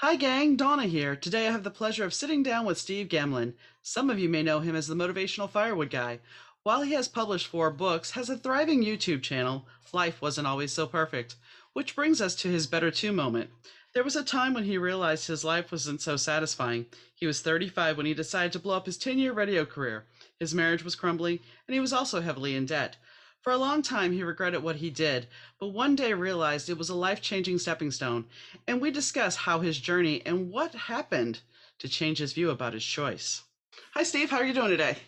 Hi, gang. Donna here. Today I have the pleasure of sitting down with Steve Gamlin. Some of you may know him as the Motivational Firewood Guy. While he has published 4 books, has a thriving YouTube channel, life wasn't always so perfect. Which brings us to his better two moment. There was a time when he realized his life wasn't so satisfying. He was 35 when he decided to blow up his 10-year radio career. His marriage was crumbling, and he was also heavily in debt. For a long time, he regretted what he did, but one day realized it was a life-changing stepping stone, and we discuss how his journey and what happened to change his view about his choice. Hi, Steve. How are you doing today?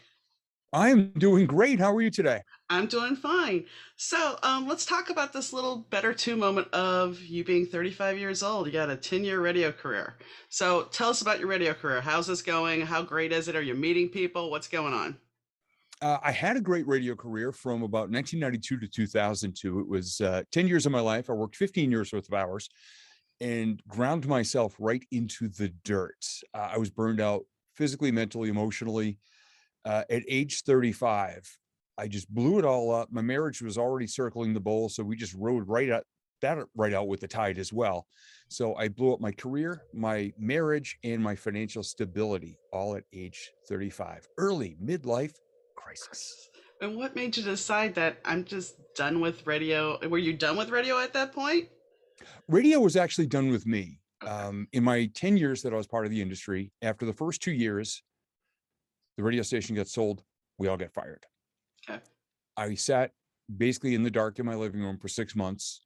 I'm doing great. How are you today? I'm doing fine. So, let's talk about this little better two moment of you being 35 years old. You got a 10-year radio career. So, tell us about your radio career. How's this going? How great is it? Are you meeting people? What's going on? I had a great radio career from about 1992 to 2002. It was 10 years of my life. I worked 15 years worth of hours and ground myself right into the dirt. I was burned out physically, mentally, emotionally. At age 35, I just blew it all up. My marriage was already circling the bowl, so we just rode right out with the tide as well. So I blew up my career, my marriage, and my financial stability all at age 35. Early midlife crisis. And what made you decide that I'm just done with radio? Were you done with radio at that point? Radio was actually done with me. Okay. In my 10 years that I was part of the industry, after the first 2 years, the radio station got sold. We all get fired. Okay. I sat basically in the dark in my living room for 6 months,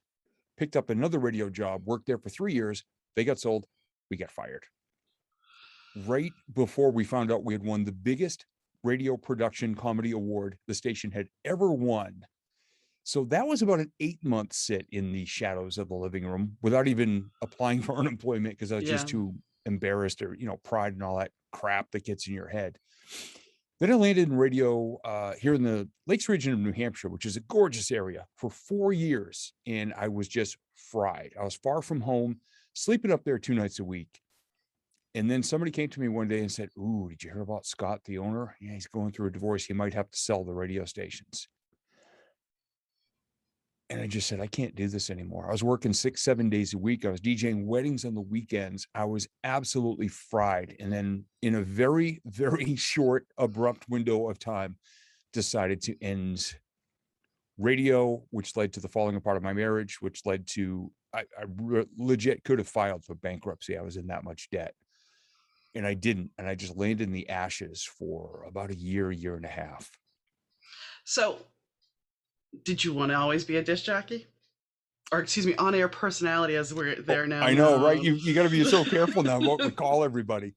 picked up another radio job, worked there for 3 years. They got sold. We got fired. Right before we found out we had won the biggest radio production comedy award the station had ever won. So that was about an 8-month sit in the shadows of the living room without even applying for unemployment because I was just Yeah. too embarrassed or, pride and all that crap that gets in your head. Then I landed in radio here in the Lakes region of New Hampshire, which is a gorgeous area, for 4 years. And I was just fried. I was far from home, sleeping up there 2 nights a week. And then somebody came to me one day and said, "Ooh, did you hear about Scott, the owner? Yeah, he's going through a divorce. He might have to sell the radio stations." And I just said, "I can't do this anymore." I was working 6, 7 days a week. I was DJing weddings on the weekends. I was absolutely fried. And then in a very, very short, abrupt window of time, decided to end radio, which led to the falling apart of my marriage, which led to legit could have filed for bankruptcy. I was in that much debt. And I didn't. And I just landed in the ashes for about a year, year and a half. So, did you want to always be a disc jockey? Or, excuse me, on air personality as we're Oh, they're now I know, right? known. You got to be so careful now what we call everybody.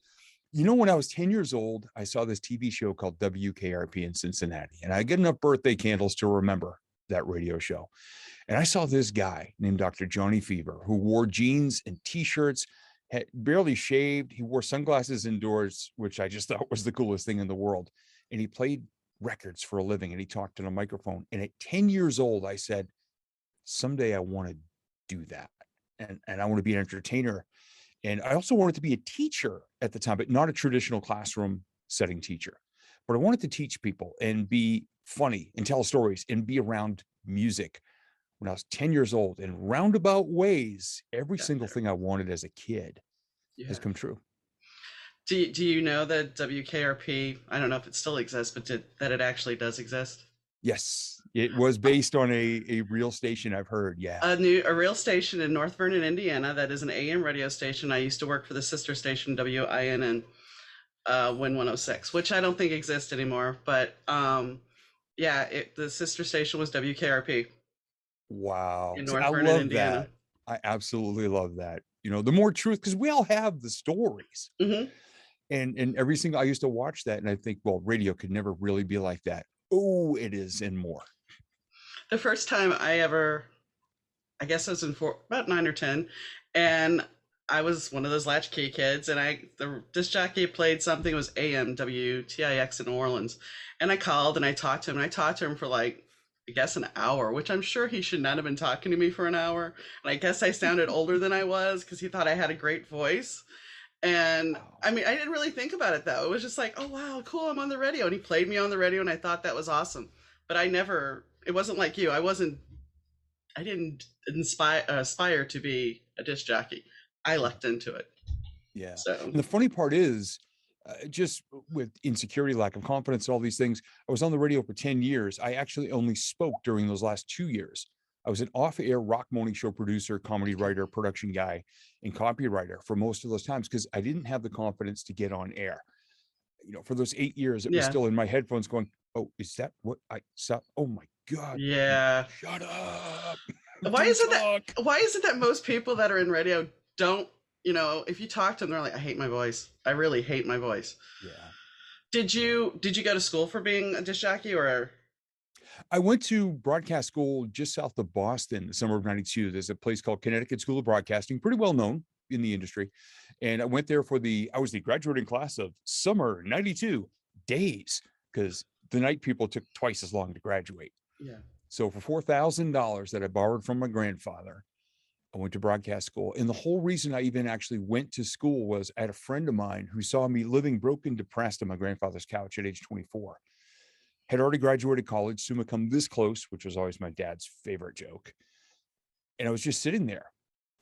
When I was 10 years old, I saw this TV show called WKRP in Cincinnati, and I get enough birthday candles to remember that radio show. And I saw this guy named Dr. Johnny Fever who wore jeans and t-shirts, had barely shaved. He wore sunglasses indoors, which I just thought was the coolest thing in the world. And he played records for a living and he talked in a microphone. And at 10 years old, I said, someday I want to do that. And I want to be an entertainer. And I also wanted to be a teacher at the time, but not a traditional classroom setting teacher. But I wanted to teach people and be funny and tell stories and be around music. When I was 10 years old, in roundabout ways, every single Gotcha. thing I wanted as a kid has Yeah. come true. Do you know that WKRP, I don't know if it still exists, but that it actually does exist? Yes, it was based on a real station, I've heard. Yeah. A real station in North Vernon, Indiana, that is an AM radio station. I used to work for the sister station WINN, Win 106, which I don't think exists anymore. But yeah, the sister station was WKRP Wow. in See, I North Vernon, love Indiana. that. I absolutely love that. The more truth, because we all have the stories. Hmm. And every single I used to watch that and I think, well, radio could never really be like that. Oh, it is and more. The first time I guess I was in about 9 or 10, and I was one of those latchkey kids, and the disc jockey played something. It was AM WTIX in New Orleans, and I called and I talked to him, and I talked to him for like I guess an hour, which I'm sure he should not have been talking to me for an hour. And I guess I sounded older than I was because he thought I had a great voice. And Wow. I mean, I didn't really think about it though. It was just like, oh wow, cool, I'm on the radio, and he played me on the radio, and I thought that was awesome. But I never. It wasn't like you. I didn't aspire to be a disc jockey. I lucked into it. Yeah. So, And the funny part is, just with insecurity, lack of confidence, all these things, I was on the radio for 10 years. I actually only spoke during those last 2 years. I was an off air rock morning show producer, comedy writer, production guy, and copywriter for most of those times because I didn't have the confidence to get on air. For those 8 years, it was yeah. still in my headphones going, oh, is that what I saw? Oh my God. Yeah. Shut up. Why Don't is it talk. that most people that are in radio don't, if you talk to them, they're like, I hate my voice. I really hate my voice. Yeah. Did you go to school for being a disc jockey or? I went to broadcast school just south of Boston, the summer of '92. There's a place called Connecticut School of Broadcasting, pretty well known in the industry. And I went there I was the graduating class of summer '92 days because the night people took twice as long to graduate. Yeah. So for $4,000 that I borrowed from my grandfather, I went to broadcast school. And the whole reason I even actually went to school was I had a friend of mine who saw me living broken, depressed on my grandfather's couch at age 24. Had already graduated college, summa cum this close, which was always my dad's favorite joke. And I was just sitting there,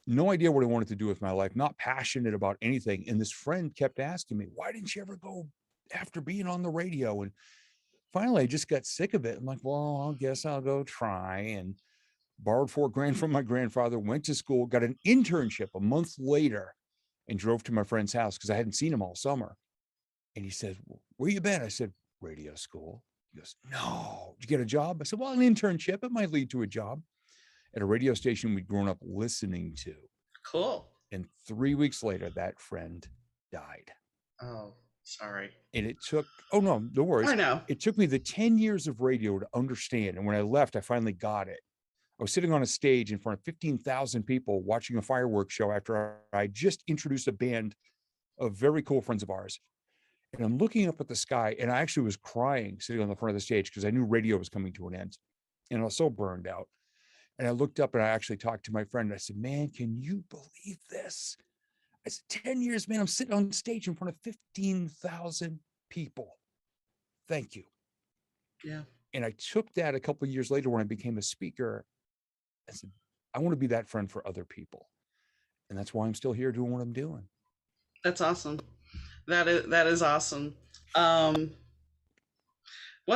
no idea what I wanted to do with my life, not passionate about anything. And this friend kept asking me, why didn't you ever go after being on the radio? And finally, I just got sick of it. I'm like, well, I guess I'll go try, and borrowed $4,000 from my grandfather, went to school, got an internship a month later, and drove to my friend's house because I hadn't seen him all summer. And he said, where you been? I said, radio school. He goes, no, did you get a job? I said, well, an internship. It might lead to a job at a radio station we'd grown up listening to. Cool. And 3 weeks later, that friend died. Oh, sorry. And it took, oh no, no worries. I know. It took me the 10 years of radio to understand. And when I left, I finally got it. I was sitting on a stage in front of 15,000 people watching a fireworks show after I just introduced a band of very cool friends of ours. And I'm looking up at the sky, and I actually was crying sitting on the front of the stage because I knew radio was coming to an end. And I was so burned out. And I looked up and I actually talked to my friend. And I said, man, can you believe this? I said, 10 years, man, I'm sitting on stage in front of 15,000 people. Thank you. Yeah. And I took that a couple of years later when I became a speaker. I said, I want to be that friend for other people. And that's why I'm still here doing what I'm doing. That's awesome. That is awesome. One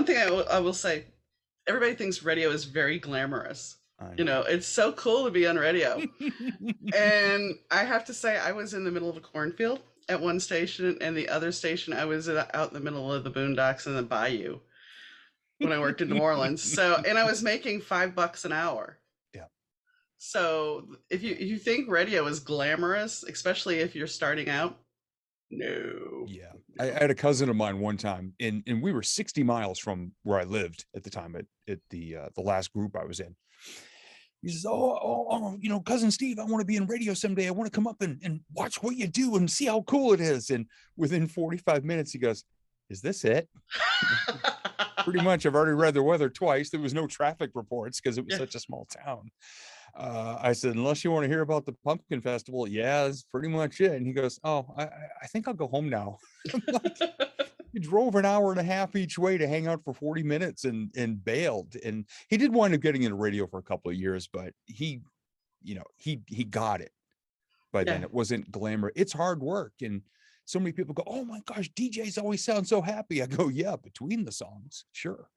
thing I will say, everybody thinks radio is very glamorous. It's so cool to be on radio. And I have to say, I was in the middle of a cornfield at one station, and the other station, I was out in the middle of the boondocks in the bayou when I worked in New Orleans. So, and I was making $5 an hour. Yeah. So if you think radio is glamorous, especially if you're starting out, no. Yeah. I had a cousin of mine one time, and we were 60 miles from where I lived at the time at the last group I was in. He says, oh, cousin Steve, I want to be in radio someday. I want to come up and watch what you do and see how cool it is. And within 45 minutes, he goes, is this it? Pretty much. I've already read the weather twice. There was no traffic reports because it was such a small town. I said, unless you want to hear about the pumpkin festival, yeah, that's pretty much it. And he goes, oh, I think I'll go home now. He drove an hour and a half each way to hang out for 40 minutes and bailed. And he did wind up getting into radio for a couple of years, but he got it. By then it wasn't glamour. It's hard work. And so many people go, oh my gosh, DJs always sound so happy. I go, yeah, between the songs. Sure.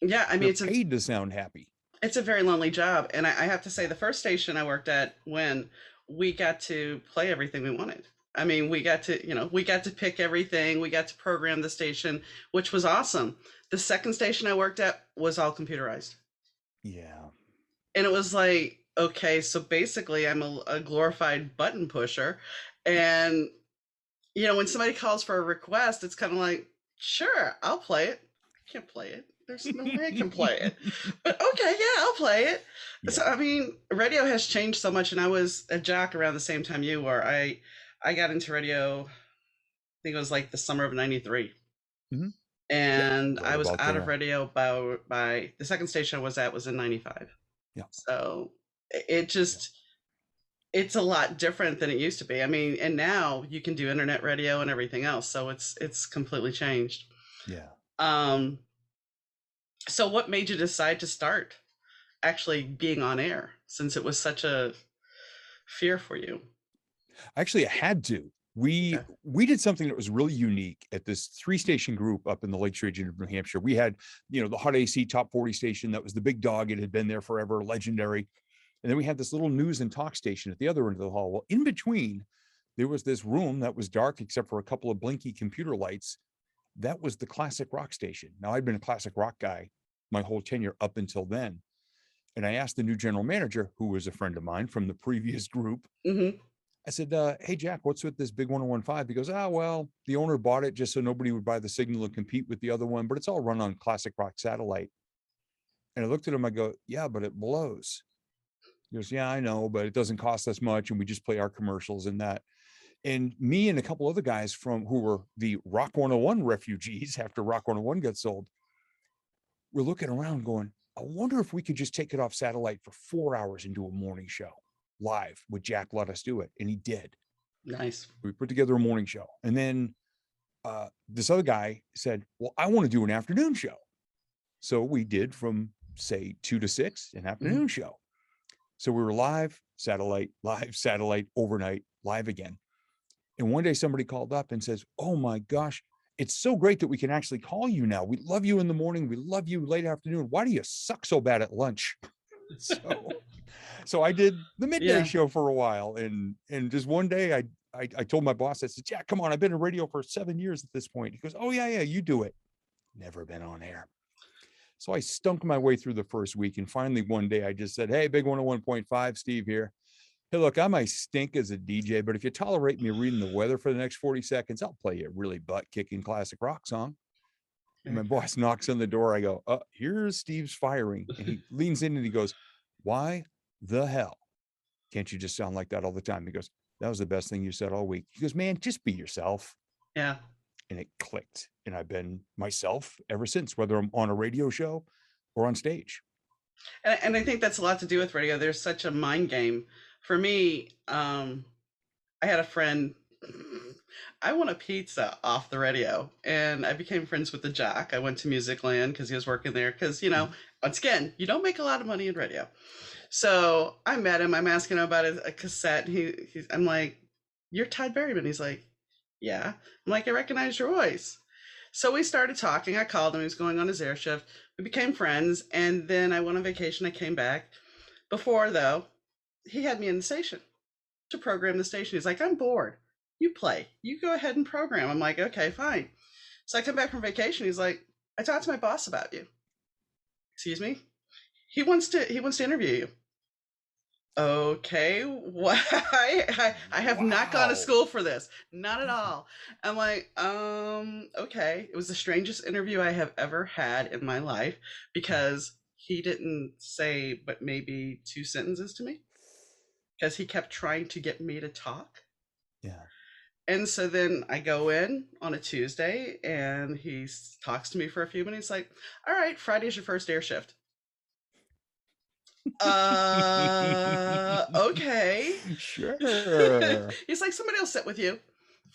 Yeah. I mean, it's paid to sound happy. It's a very lonely job. And I have to say, the first station I worked at, when we got to play everything we wanted. I mean, we got to pick everything. We got to program the station, which was awesome. The second station I worked at was all computerized. Yeah. And it was like, okay, so basically I'm a glorified button pusher. And, when somebody calls for a request, it's kind of like, sure, I'll play it. I can't play it. There's no way I can play it. But okay, yeah, I'll play it. Yeah. So, I mean, radio has changed so much. And I was a jock around the same time you were. I got into radio, I think it was like the summer of '93. Mm-hmm. And I was out of radio by the second station I was at was in '95. Yeah. So it's a lot different than it used to be. I mean, and now you can do internet radio and everything else. So it's completely changed. Yeah. So what made you decide to start actually being on air, since it was such a fear for you? Actually, I had to. we Okay. we did something that was really unique at this 3-station group up in the Lakes region of New Hampshire. We had, the hot AC top 40 station that was the big dog. It had been there forever, legendary. And then we had this little news and talk station at the other end of the hall. Well, in between, there was this room that was dark except for a couple of blinky computer lights. That was the classic rock station. Now, I'd been a classic rock guy my whole tenure up until then. And I asked the new general manager, who was a friend of mine from the previous group, Mm-hmm. I said, hey, Jack, what's with this big 1015? He goes, well, the owner bought it just so nobody would buy the signal and compete with the other one, but it's all run on classic rock satellite. And I looked at him, I go, yeah, but it blows. He goes, yeah, I know, but it doesn't cost us much. And we just play our commercials and that. And me and a couple other guys who were the Rock 101 refugees after Rock 101 got sold, we're looking around going, I wonder if we could just take it off satellite for 4 hours and do a morning show live. Would Jack let us do it? And he did. Nice. We put together a morning show. And then this other guy said, well, I want to do an afternoon show. So we did from, say, 2 to 6, an afternoon show. So we were live, satellite, overnight, live again. And one day somebody called up and says, oh my gosh, it's so great that we can actually call you now. We love you in the morning. We love you late afternoon. Why do you suck so bad at lunch? So I did the midday show for a while. And just one day I told my boss, I said, Jack, come on, I've been in radio for 7 years at this point. He goes, oh yeah, you do it. Never been on air. So I stunk my way through the first week. And finally, one day I just said, hey, big 101.5, Steve here. Hey, look, I might stink as a DJ, but if you tolerate me reading the weather for the next 40 seconds, I'll play you a really butt-kicking classic rock song. And my boss knocks on the door. I go, here's Steve's firing. And he leans in and he goes, why the hell can't you just sound like that all the time? He goes, that was the best thing you said all week. He goes, man, just be yourself. Yeah. And it clicked. And I've been myself ever since, whether I'm on a radio show or on stage. And I think that's a lot to do with radio. There's such a mind game. For me, I had a friend, I won a pizza off the radio, and I became friends with the jock. I went to Musicland because he was working there. Because, once again, you don't make a lot of money in radio. So I met him. I'm asking him about a cassette. I'm like, you're Todd Berryman. He's like, yeah. I'm like, I recognize your voice. So we started talking. I called him. He was going on his air shift. We became friends. And then I went on vacation. I came back. Before, though, he had me in the station to program the station. He's like, I'm bored. You play. You go ahead and program. I'm like, okay, fine. So I come back from vacation. He's like, I talked to my boss about you. Excuse me? He wants to interview you. Okay, why? I have not gone to school for this. Not at all. I'm like, okay. It was the strangest interview I have ever had in my life because he didn't say but maybe 2 sentences to me because he kept trying to get me to talk. Yeah. And so then I go in on a Tuesday and he talks to me for a few minutes like, all right, Friday's your first air shift. Okay. Sure. He's like, somebody will sit with you.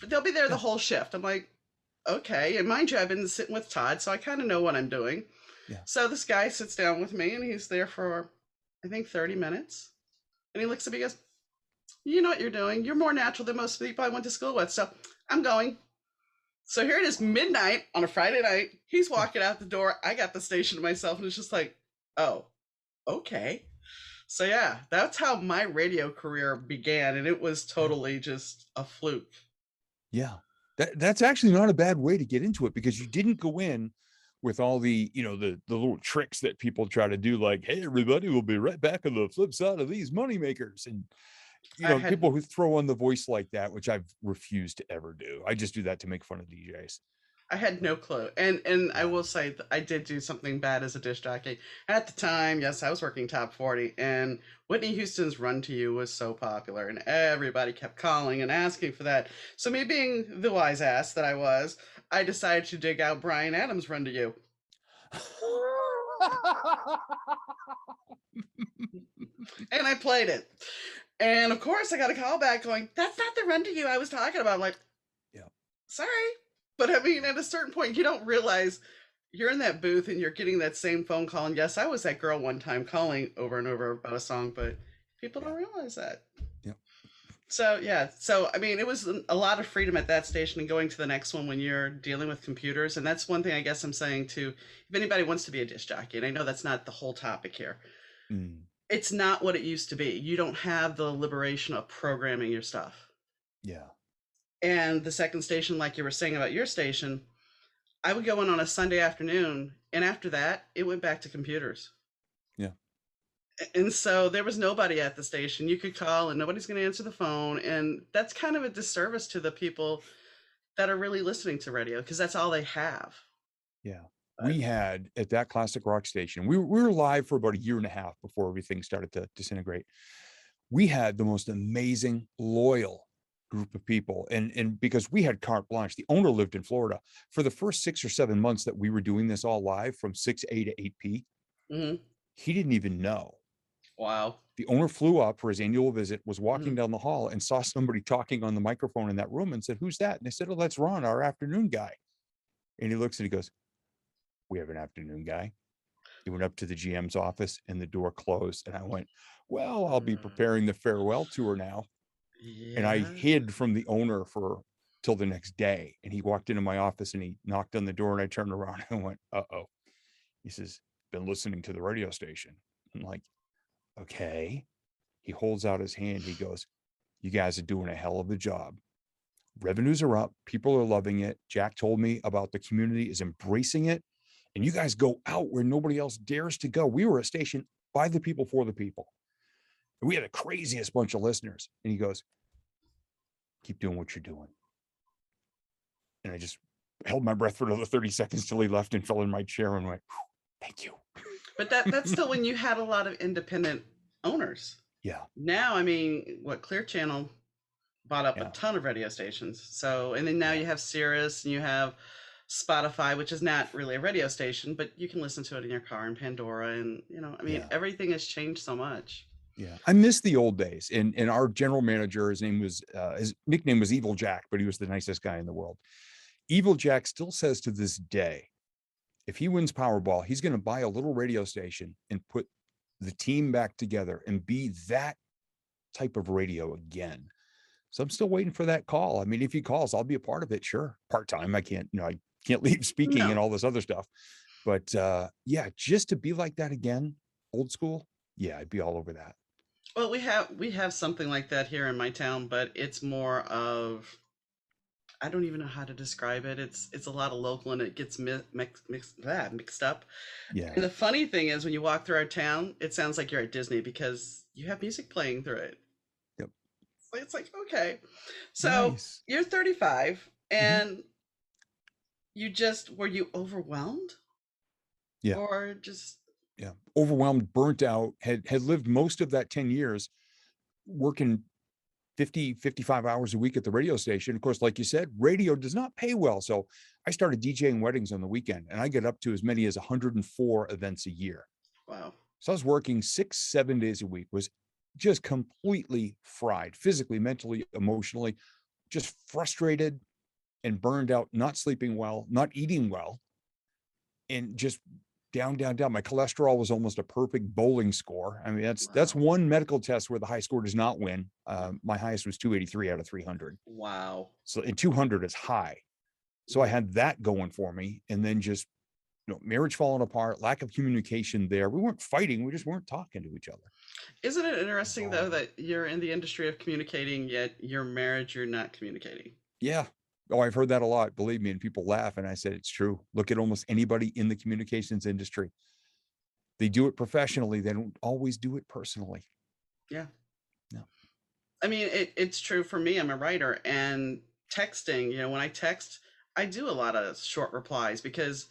They'll be there the whole shift. I'm like, okay. And mind you, I've been sitting with Todd, so I kind of know what I'm doing. Yeah. So this guy sits down with me and he's there for, I think, 30 minutes. And he looks at me and goes, you know what you're doing. You're more natural than most people I went to school with. So I'm going. So here it is, midnight on a Friday night. He's walking out the door. I got the station to myself and it's just like, oh, okay. So yeah, that's how my radio career began, and it was totally just a fluke. Yeah, that's actually not a bad way to get into it because you didn't go in with all the the little tricks that people try to do, like, hey everybody, we'll be right back on the flip side of these money makers, and people who throw on the voice like that, which I've refused to ever do. I just do that to make fun of DJs. I had no clue. And I will say I did do something bad as a disc jockey. At the time, yes, I was working top 40, and Whitney Houston's Run to You was so popular, and everybody kept calling and asking for that. So me being the wise ass that I was, I decided to dig out Bryan Adams' Run to You. And I played it. And of course, I got a call back going, that's not the Run to You I was talking about. I'm like, yeah, sorry. But I mean, at a certain point, you don't realize you're in that booth and you're getting that same phone call. And yes, I was that girl one time calling over and over about a song, but people don't realize that. Yeah. So yeah, so I mean, it was a lot of freedom at that station and going to the next one when you're dealing with computers. And that's one thing I guess I'm saying too. If anybody wants to be a disc jockey, and I know that's not the whole topic here, Mm, it's not what it used to be. You don't have the liberation of programming your stuff. yeah. And the second station, like you were saying about your station, I would go in on a Sunday afternoon, and after that, it went back to computers. Yeah. And so there was nobody at the station. You could call, and nobody's going to answer the phone. And that's kind of a disservice to the people that are really listening to radio because that's all they have. Yeah. But We had at that classic rock station, we were live for about a year and a half before everything started to disintegrate. We had the most amazing, loyal group of people. And because we had carte blanche, the owner lived in Florida. For the first 6 or 7 months that we were doing this all live from 6 a to 8 p, mhm. he didn't even know. Wow. The owner flew up for his annual visit, was walking Mhm. down the hall and saw somebody talking on the microphone in that room and said, "Who's that?" And they said, "Oh, that's Ron, our afternoon guy." And he looks and he goes, "We have an afternoon guy." He went up to the GM's office and the door closed. And I went, "Well, I'll be preparing the farewell tour now." And I Yeah. hid from the owner for till the next day. And he walked into my office and he knocked on the door and I turned around and went, "Uh-oh." He says, "Been listening to the radio station." I'm like, "Okay." He holds out his hand. He goes, "You guys are doing a hell of a job. Revenues are up. People are loving it. Jack told me about the community is embracing it. And you guys go out where nobody else dares to go." We were a station by the people for the people. And we had the craziest bunch of listeners. And he goes, "Keep doing what you're doing." And I just held my breath for another 30 seconds till he left and fell in my chair and went, "Thank you." But that's still when you had a lot of independent owners. Yeah. Now, I mean, what Clear Channel bought up a Yeah. ton of radio stations. So, and then now Yeah. you have Sirius and you have Spotify, which is not really a radio station, but you can listen to it in your car and Pandora. And, I mean, Yeah. everything has changed so much. Yeah. I miss the old days. And our general manager, his nickname was Evil Jack, but he was the nicest guy in the world. Evil Jack still says to this day, if he wins Powerball, he's going to buy a little radio station and put the team back together and be that type of radio again. So I'm still waiting for that call. I mean, if he calls, I'll be a part of it. Sure. Part-time. I can't leave speaking and No. all this other stuff. But yeah, just to be like that again, old school. Yeah, I'd be all over that. Well, we have something like that here in my town, but it's more of I don't even know how to describe it. It's a lot of local and it gets mixed up. Yeah. And the funny thing is when you walk through our town, it sounds like you're at Disney because you have music playing through it. Yep. It's like okay. So Nice. you're 35 Mhm. and you just were you overwhelmed Yeah. or just Yeah. Overwhelmed, burnt out, had lived most of that 10 years working 50, 55 hours a week at the radio station. Of course, like you said, radio does not pay well. So I started DJing weddings on the weekend and I get up to as many as 104 events a year. wow. So I was working 6, 7 days a week, was just completely fried, physically, mentally, emotionally, just frustrated and burned out, not sleeping well, not eating well, and just down, down, down. My cholesterol was almost a perfect bowling score. I mean, that's Wow. one medical test where the high score does not win. My highest was 283 out of 300. Wow. So, and 200 is high. So I Yeah. had that going for me, and then just marriage falling apart, lack of communication there. We weren't fighting, we just weren't talking to each other. Isn't it That's interesting though all. that you're in the industry of communicating yet your marriage you're not communicating? Yeah. Oh, I've heard that a lot. Believe me, and people laugh. And I said, it's true. Look at almost anybody in the communications industry. They do it professionally. They don't always do it personally. Yeah. No. I mean, it's true for me. I'm a writer and texting, when I text, I do a lot of short replies because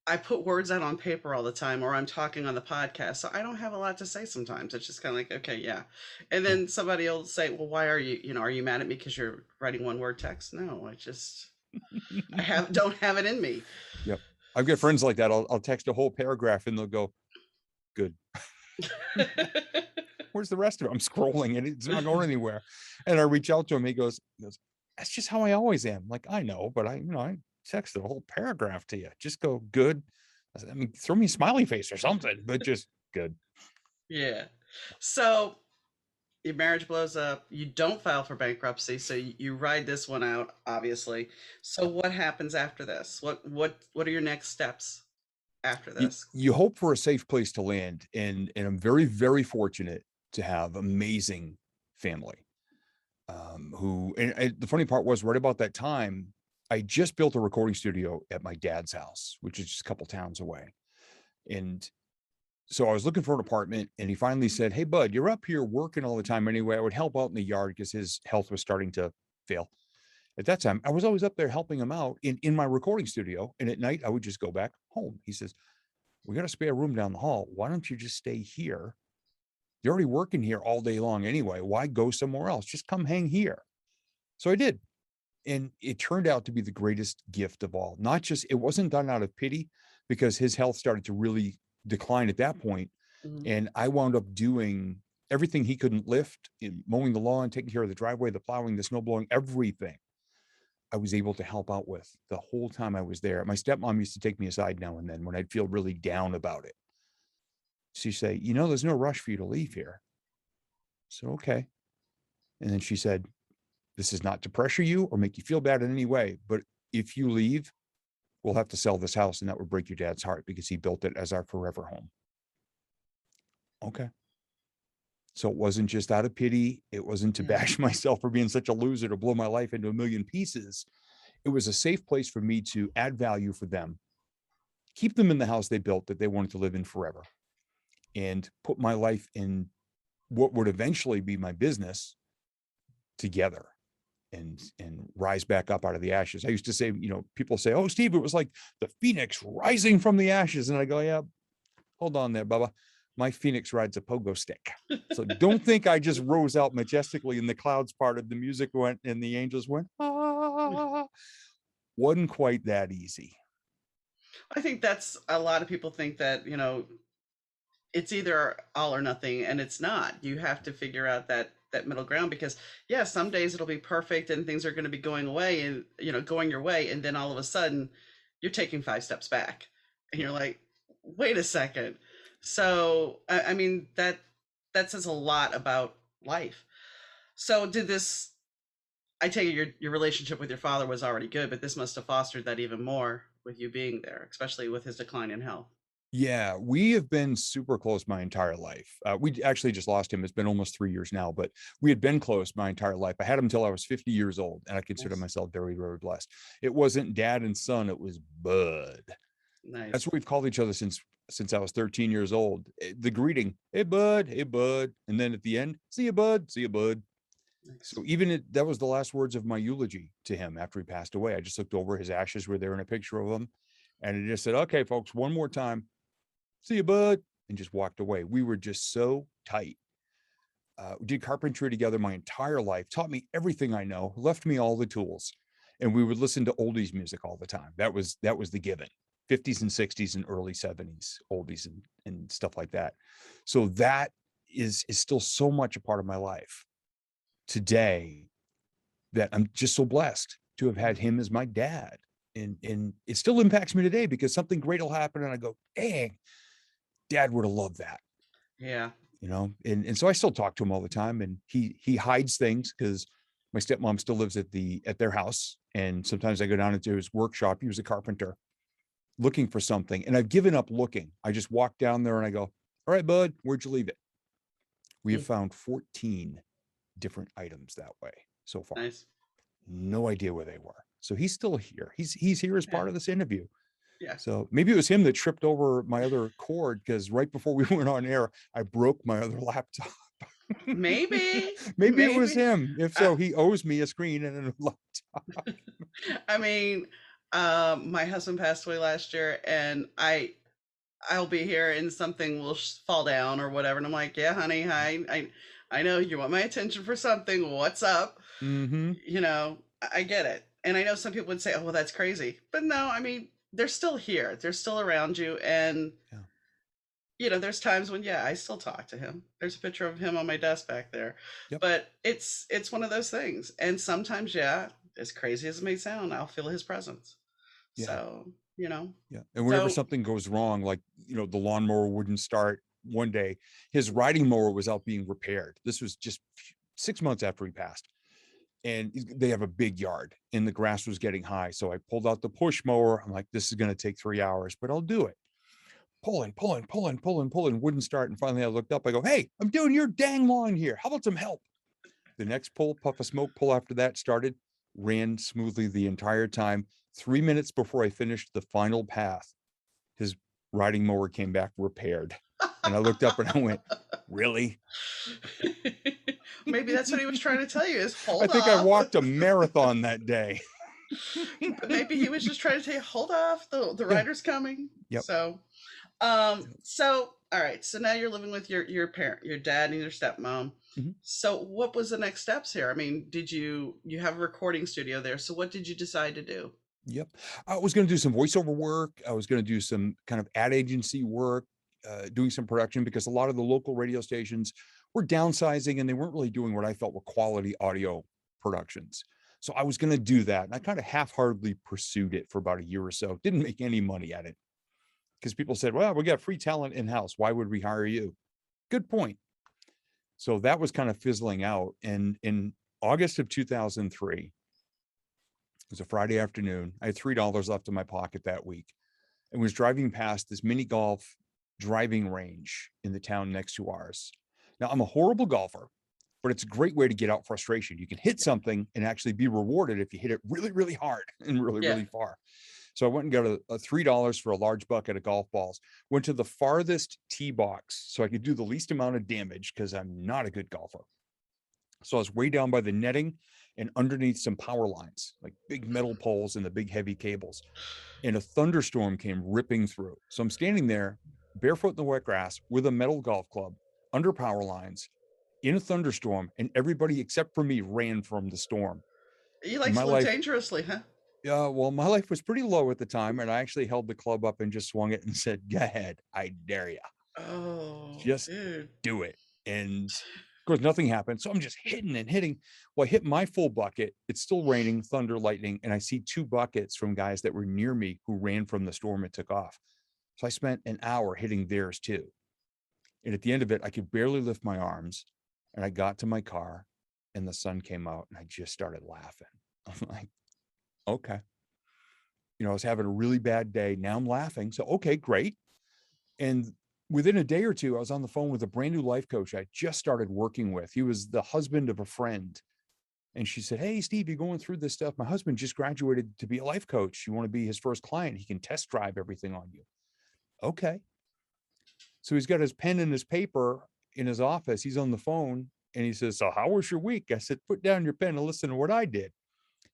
I put words out on paper all the time or I'm talking on the podcast. So I don't have a lot to say sometimes. It's just kind of like, okay, yeah. And Yeah. then somebody will say, well, why are you mad at me because you're writing one word text? No, don't have it in me. Yep. I've got friends like that. I'll text a whole paragraph and they'll go, good. Where's the rest of it? I'm scrolling and it's not going anywhere. And I reach out to him. He goes, that's just how I always am. Like, I know, but I texted a whole paragraph to you. Just go good. I mean, throw me a smiley face or something, but just good. Yeah. So your marriage blows up, you don't file for bankruptcy, so you ride this one out, obviously. So what happens after this? What are your next steps after this? You hope for a safe place to land, and I'm very, very fortunate to have amazing family. Who and the funny part was, right about that time, I just built a recording studio at my dad's house, which is just a couple towns away. And so I was looking for an apartment, and he finally said, "Hey, bud, you're up here working all the time anyway. I would help out in the yard," because his health was starting to fail. At that time, I was always up there helping him out in my recording studio. And at night, I would just go back home. He says, "We got a spare room down the hall. Why don't you just stay here? You're already working here all day long anyway. Why go somewhere else? Just come hang here." So I did. And it turned out to be the greatest gift of all. Not just, it wasn't done out of pity, because his health started to really decline at that point. Mhm. And I wound up doing everything he couldn't lift, in mowing the lawn, taking care of the driveway, the plowing, the snow blowing, everything I was able to help out with the whole time I was there. My stepmom used to take me aside now and then when I'd feel really down about it. She'd say, "There's no rush for you to leave here." So, okay. And then she said, "This is not to pressure you or make you feel bad in any way, but if you leave, we'll have to sell this house, and that would break your dad's heart because he built it as our forever home." Okay. So it wasn't just out of pity. It wasn't to Yeah. bash myself for being such a loser, to blow my life into a million pieces. It was a safe place for me to add value for them, keep them in the house they built that they wanted to live in forever, and put my life in what would eventually be my business together, and rise back up out of the ashes. I used to say, people say, "Oh, Steve, it was like the phoenix rising from the ashes." And I go, "Yeah, hold on there, Bubba. My phoenix rides a pogo stick." So don't think I just rose out majestically in the clouds part of the music went and the angels went, ah. Wasn't quite that easy. I think that's a lot of people think that, it's either all or nothing, and it's not. You have to figure out that middle ground, because yeah, some days it'll be perfect and things are going to be going away, and going your way, and then all of a sudden you're taking 5 steps back and you're like, wait a second. So I mean, that says a lot about life. So did this, I take it your relationship with your father was already good, but this must have fostered that even more with you being there, especially with his decline in health. Yeah, we have been super close my entire life. We actually just lost him. It's been almost 3 years now, but we had been close my entire life. I had him until I was 50 years old, and I consider Nice. myself very, very blessed. It wasn't dad and son; it was bud. That's Nice. what we've called each other since I was 13 years old. The greeting, "Hey bud, hey bud," and then at the end, "See you bud, see you bud." Nice. So that was the last words of my eulogy to him after he passed away. I just looked over, his ashes were there in a picture of him, and it just said, "Okay, folks, one more time, see you bud," and just walked away. We were just so tight. We did carpentry together my entire life, taught me everything I know, left me all the tools, and we would listen to oldies music all the time. That was the given. 50s and 60s and early 70s oldies and stuff like that. So that is still so much a part of my life today, that I'm just so blessed to have had him as my dad. And it still impacts me today, because something great will happen and I go, "Dang, dad would have loved that." Yeah. And so I still talk to him all the time, and he hides things because my stepmom still lives at their house, and sometimes I go down into his workshop. He was a carpenter, looking for something, and I've given up looking. I just walk down there and I go, "All right, bud, where'd you leave it?" We have Mm. found 14 different items that way so far. Nice. No idea where they were. So he's still here. He's here as Yeah. part of this interview. Yeah. So maybe it was him that tripped over my other cord, because right before we went on air, I broke my other laptop. Maybe. Maybe it was Maybe. him. If Uh, so, he owes me a screen and a new laptop. I mean, my husband passed away last year, and I'll be here and something will fall down or whatever, and I'm like, yeah, honey, hi, I know you want my attention for something. What's up? Mm-hmm. I get it, and I know some people would say, oh, well, that's crazy, but no, I mean, they're still here, they're still around you, and Yeah. there's times when, yeah, I still talk to him. There's a picture of him on my desk back there. Yep. But it's one of those things. And sometimes, yeah, as crazy as it may sound, I'll feel his presence. Yeah. So, you know. Yeah. And whenever So something goes wrong, like, the lawnmower wouldn't start, one day his riding mower was out being repaired. This was just 6 months after he passed. And they have a big yard and the grass was getting high. So I pulled out the push mower. I'm like, this is going to take 3 hours, but I'll do it. Pulling, wouldn't start. And finally I looked up, I go, hey, I'm doing your dang lawn here. How about some help? The next pull, puff of smoke, pull after that started, ran smoothly the entire time. 3 minutes before I finished the final path, his riding mower came back repaired. And I looked up and I went, really? Maybe that's what he was trying to tell you is I hold think I off. walked a marathon that day. Maybe he was just trying to tell you, hold off, the Yeah. rider's coming. Yep. So all right, so now you're living with your parent, your dad and your stepmom. Mhm. So what was the next steps here? I mean, did you have a recording studio there? So what did you decide to do? Yep. I was going to do some voiceover work. I was going to do some kind of ad agency work, doing some production because a lot of the local radio stations were downsizing and they weren't really doing what I felt were quality audio productions. So I was going to do that. And I kind of half-heartedly pursued it for about a year or so. Didn't make any money at it because people said, well, we got free talent in-house. Why would we hire you? Good point. So that was kind of fizzling out. And in August of 2003, it was a Friday afternoon. I had $3 left in my pocket that week and was driving past this mini golf driving range in the town next to ours. Now, I'm a horrible golfer, but it's a great way to get out frustration. You can hit something and actually be rewarded if you hit it really, really hard and really, Yeah. really far. So I went and got a $3 for a large bucket of golf balls, went to the farthest tee box so I could do the least amount of damage because I'm not a good golfer. So I was way down by the netting and underneath some power lines, like big metal poles and the big heavy cables. And a thunderstorm came ripping through. So I'm standing there barefoot in the wet grass with a metal golf club under power lines in a thunderstorm, and everybody except for me ran from the storm. You And like my to live life, dangerously, huh? yeah, well, my life was pretty low at the time, and I actually held the club up and just swung it and said, "Go ahead, I dare you. Oh, Just dude. do it." And of course, nothing happened. So I'm just hitting and hitting. Well, I hit my full bucket. It's still raining, thunder, lightning, and I see two buckets from guys that were near me who ran from the storm and took off. So I spent an hour hitting theirs too. And at the end of it, I could barely lift my arms. And I got to my car and the sun came out and I just started laughing. I'm like, okay. I was having a really bad day. Now I'm laughing. So, okay, great. And within a day or two, I was on the phone with a brand new life coach I just started working with. He was the husband of a friend. And she said, hey, Steve, you're going through this stuff. My husband just graduated to be a life coach. You want to be his first client? He can test drive everything on you. Okay. So he's got his pen and his paper in his office. He's on the phone and he says, so how was your week? I said, put down your pen and listen to what I did.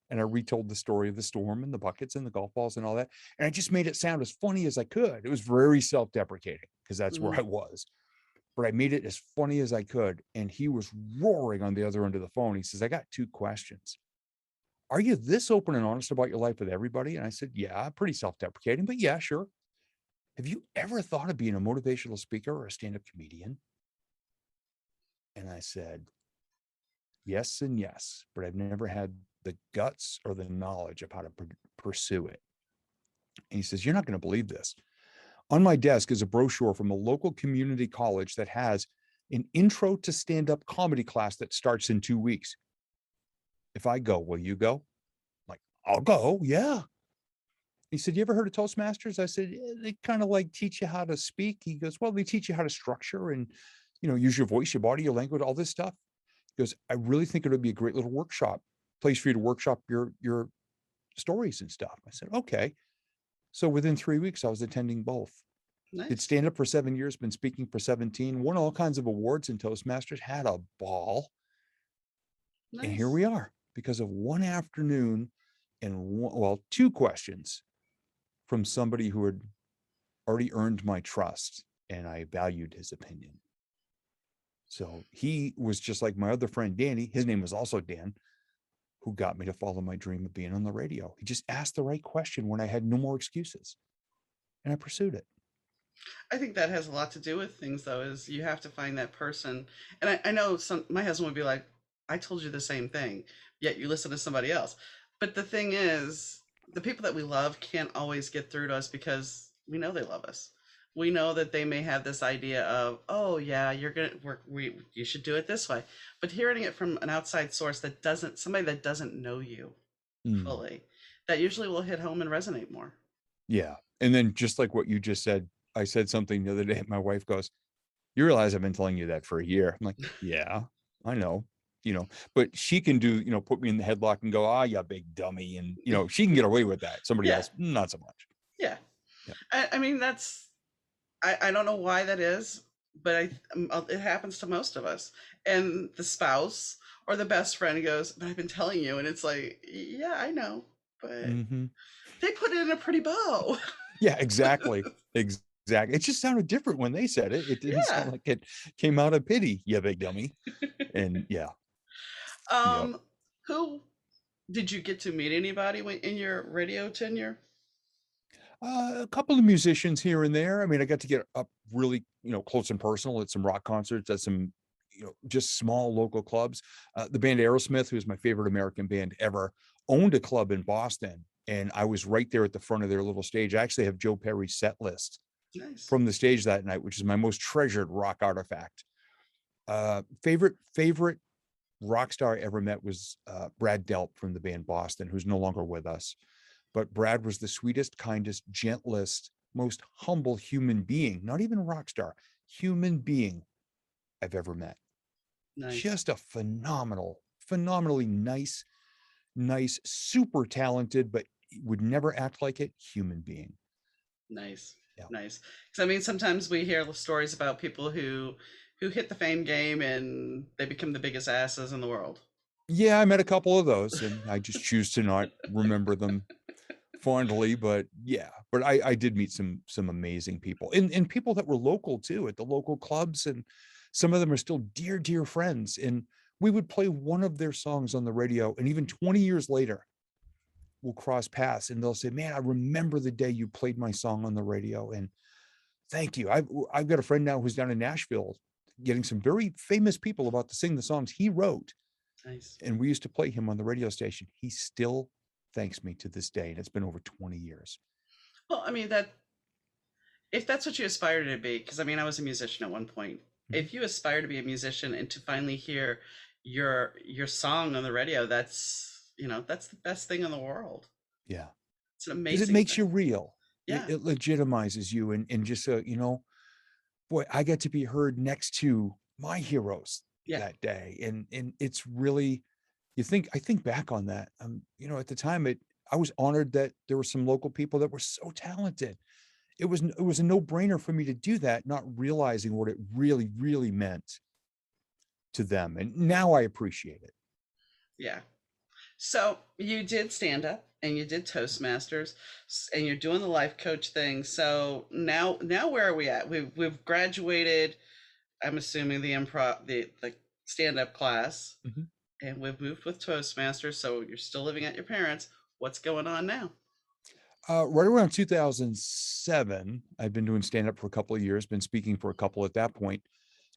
And I retold the story of the storm and the buckets and the golf balls and all that. And I just made it sound as funny as I could. It was very self-deprecating because that's where I was. But I made it as funny as I could. And he was roaring on the other end of the phone. He says, I got two questions. Are you this open and honest about your life with everybody? And I said, yeah, pretty self-deprecating, but yeah, sure. Have you ever thought of being a motivational speaker or a stand-up comedian? And I said, yes and yes, but I've never had the guts or the knowledge of how to pursue it. And he says, you're not going to believe this. On my desk is a brochure from a local community college that has an intro to stand-up comedy class that starts in 2 weeks. If I go, will you go? I'm like, I'll go. Yeah. He said, you ever heard of Toastmasters? I said, yeah, they kind of like teach you how to speak. He goes, well, they teach you how to structure and, use your voice, your body, your language, all this stuff. He goes, I really think it would be a great little workshop place for you to workshop your stories and stuff. I said, okay. So within 3 weeks, I was attending both. Nice. Did stand up for 7 years, been speaking for 17, won all kinds of awards in Toastmasters, had a ball. Nice. And here we are because of one afternoon and two questions from somebody who had already earned my trust and I valued his opinion. So he was just like my other friend, Danny. His name was also Dan, who got me to follow my dream of being on the radio. He just asked the right question when I had no more excuses and I pursued it. I think that has a lot to do with things, though, is you have to find that person. And I know my husband would be like, I told you the same thing, yet you listen to somebody else. But the thing is, the people that we love can't always get through to us because we know they love us. we know that they may have this idea of, oh yeah, you should do it this way, but hearing it from an outside source that doesn't, somebody that doesn't know you Mm, fully, that usually will hit home and resonate more. yeah. And then just like what you just said, I said something the other day. My wife goes, "You realize I've been telling you that for a year." I'm like, "Yeah, I know." But she can do, put me in the headlock and go, "Ah, you big dummy." And, she can get away with that. Somebody Yeah, else, not so much. yeah. Yeah. I mean, I don't know why that is, but it happens to most of us. And the spouse or the best friend goes, "But I've been telling you," and it's like, yeah, I know, but Hmm. they put it in a pretty bow. Yeah, exactly. Exactly. It just sounded different when they said it. It didn't sound Yeah. like it came out of pity, you big dummy. And yeah, yep. Um, who did you get to meet anybody in your radio tenure? A couple of musicians here and there. I mean, I got to get up really, close and personal at some rock concerts, at some, just small local clubs. The band Aerosmith, who's my favorite American band ever, owned a club in Boston, and I was right there at the front of their little stage. I actually have Joe Perry's set list Nice. from the stage that night, which is my most treasured rock artifact. Favorite rock star I ever met was Brad Delp from the band Boston, who's no longer with us. But Brad was the sweetest, kindest, gentlest, most humble human being, not even a rock star, human being I've ever met. Nice. Just a phenomenally nice, super talented, but would never act like it human being. Nice. Yeah. Nice. Because I mean, sometimes we hear stories about people who hit the fame game and they become the biggest asses in the world. Yeah, I met a couple of those, and I just choose to not remember them fondly, but yeah, but I did meet some amazing people, and people that were local too, at the local clubs, and some of them are still dear friends. And we would play one of their songs on the radio, and even 20 years later we'll cross paths and they'll say, "Man, I remember the day you played my song on the radio, and thank you." I've got a friend now who's down in Nashville getting some very famous people about to sing the songs he wrote, Nice. and we used to play him on the radio station. He still thanks me to this day, and it's been over 20 years. Well, I mean that if that's what you aspire to be, because I mean, I was a musician at one point. Mhm. If you aspire to be a musician and to finally hear your song on the radio, that's the best thing in the world. Yeah, It's an because it amazing makes you thing. real. It, Yeah. it legitimizes you, and just boy, I get to be heard next to my heroes Yeah. that day, and it's really, I think back on that. At the time, I was honored that there were some local people that were so talented. It was a no brainer for me to do that, not realizing what it really meant to them, and now I appreciate it. Yeah. So you did stand up and you did Toastmasters and you're doing the life coach thing. So now where are we at? We've graduated, I'm assuming the stand up class, Mhm. and we've moved with Toastmasters, so you're still living at your parents. What's going on now? Right around 2007, I'd been doing stand up for a couple of years, been speaking for a couple at that point,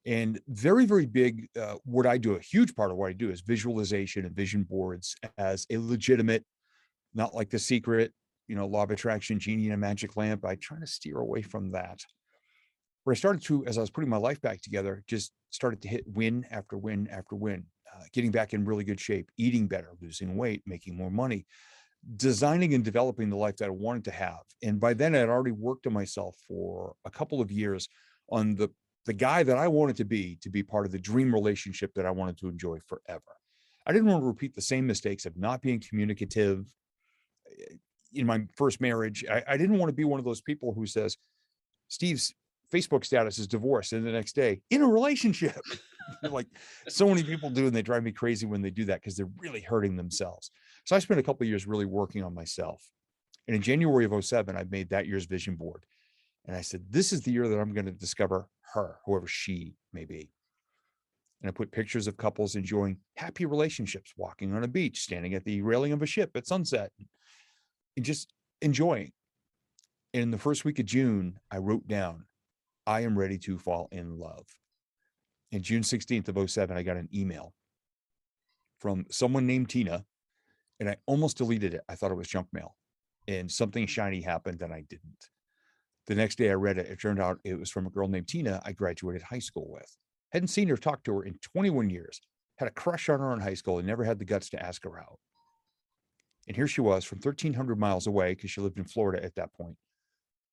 and very big. What I do, a huge part of what I do is visualization and vision boards as a legitimate, not like The Secret, law of attraction, genie in a magic lamp. I try to steer away from that. Where I started to, as I was putting my life back together, just started to hit win after win after win, getting back in really good shape, eating better, losing weight, making more money, designing and developing the life that I wanted to have. And by then I'd already worked on myself for a couple of years on the guy that I wanted to be part of the dream relationship that I wanted to enjoy forever. I didn't want to repeat the same mistakes of not being communicative in my first marriage. I didn't want to be one of those people who says, Steve's Facebook status is divorce, and the next day in a relationship. Like so many people do, and they drive me crazy when they do that because they're really hurting themselves. So I spent a couple of years really working on myself. And in January of '07, I made that year's vision board. And I said, this is the year that I'm going to discover her, whoever she may be. And I put pictures of couples enjoying happy relationships, walking on a beach, standing at the railing of a ship at sunset, and just enjoying. And in the first week of June, I wrote down, I am ready to fall in love. And June 16th of '07, I got an email from someone named Tina, and I almost deleted it. I thought it was junk mail, and something shiny happened and I didn't. The next day I read it. It turned out it was from a girl named Tina I graduated high school with. Hadn't seen her, talked to her in 21 years. Had a crush on her in high school and never had the guts to ask her out. And here she was from 1,300 miles away, because she lived in Florida at that point,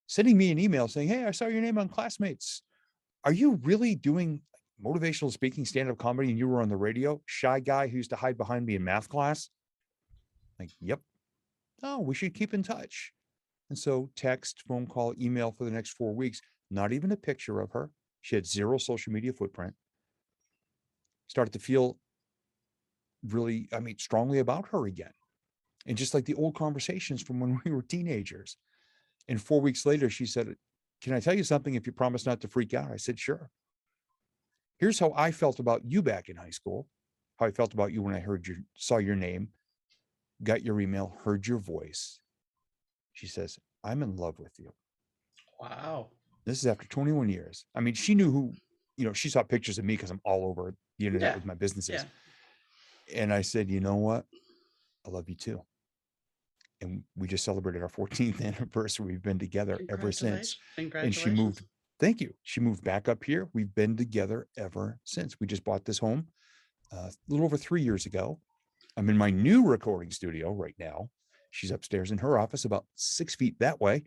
sending me an email saying, "Hey, I saw your name on Classmates. Are you really doing motivational speaking, stand-up comedy, and you were on the radio? Shy guy who used to hide behind me in math class?" Like, yep. Oh, we should keep in touch. And so text, phone call, email for the next 4 weeks, not even a picture of her. She had zero social media footprint. Started to feel really, strongly about her again. And just like the old conversations from when we were teenagers. And 4 weeks later, she said, "Can I tell you something if you promise not to freak out?" I said, "Sure. Here's how I felt about you back in high school, how I felt about you when I saw your name, got your email, heard your voice." She says, "I'm in love with you." Wow. This is after 21 years. I mean, she knew who, she saw pictures of me because I'm all over the internet Yeah. with my businesses. Yeah. And I said, "You know what? I love you too." And we just celebrated our 14th anniversary. We've been together ever since. Congratulations. And she Congratulations. moved, thank you. She moved back up here. We've been together ever since. We just bought this home a little over 3 years ago. I'm in my new recording studio right now. She's upstairs in her office about 6 feet that way.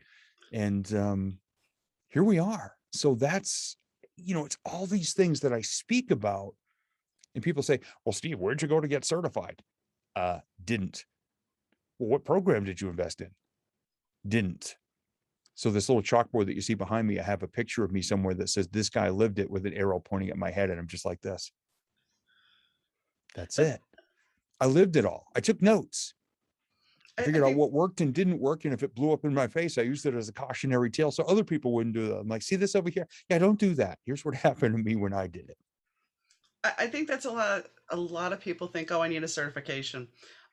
And here we are. So that's, it's all these things that I speak about. And people say, "Well, Steve, where'd you go to get certified?" Didn't. "Well, what program did you invest in?" Didn't. So this little chalkboard that you see behind me, I have a picture of me somewhere that says, "This guy lived it," with an arrow pointing at my head. And I'm just like this. That's But it. I lived it all. I took notes. I I figured out think what worked and didn't work. And if it blew up in my face, I used it as a cautionary tale so other people wouldn't do that. I'm like, "See this over here? Yeah, don't do that. Here's what happened to me when I did it." I think that's a lot. A lot of people think, "Oh, I need a certification."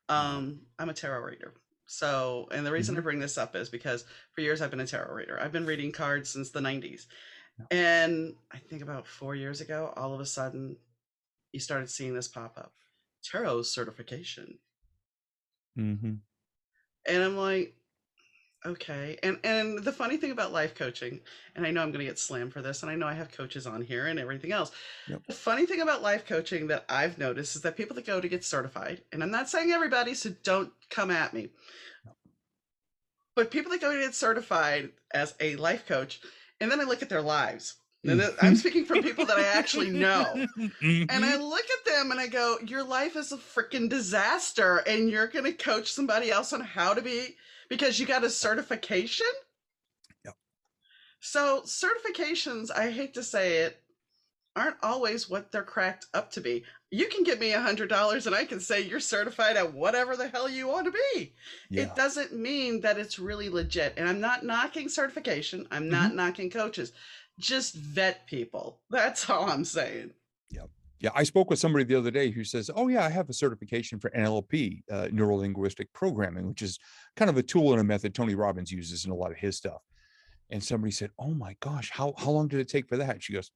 No. I'm a tarot reader. So, and the reason I Mm-hmm. bring this up is because for years I've been a tarot reader. I've been reading cards since the 90s. No. And I think about 4 years ago, all of a sudden, you started seeing this pop up, tarot certification. Mm-hmm. And I'm like, okay. And the funny thing about life coaching, and I know I'm going to get slammed for this, and I know I have coaches on here and everything else. Yep. The funny thing about life coaching that I've noticed is that people that go to get certified, and I'm not saying everybody, so don't come at me, No. but people that go to get certified as a life coach, and then I look at their lives. And I'm Mm-hmm. speaking from people that I actually know. And Mm-hmm. I look at them and I go, "Your life is a freaking disaster, and you're going to coach somebody else on how to be because you got a certification?" Yep. So, certifications, I hate to say it, aren't always what they're cracked up to be. You can give me $100 and I can say you're certified at whatever the hell you want to be. It Yeah. doesn't mean that it's really legit. And I'm not knocking certification, I'm Mm-hmm. not knocking coaches. Just vet people. That's all I'm saying. Yep. Yeah. I spoke with somebody the other day who says, "Oh, yeah, I have a certification for NLP, neuro linguistic programming, which is kind of a tool and a method Tony Robbins uses in a lot of his stuff." And somebody said, "Oh my gosh, how long did it take for that?" And she goes,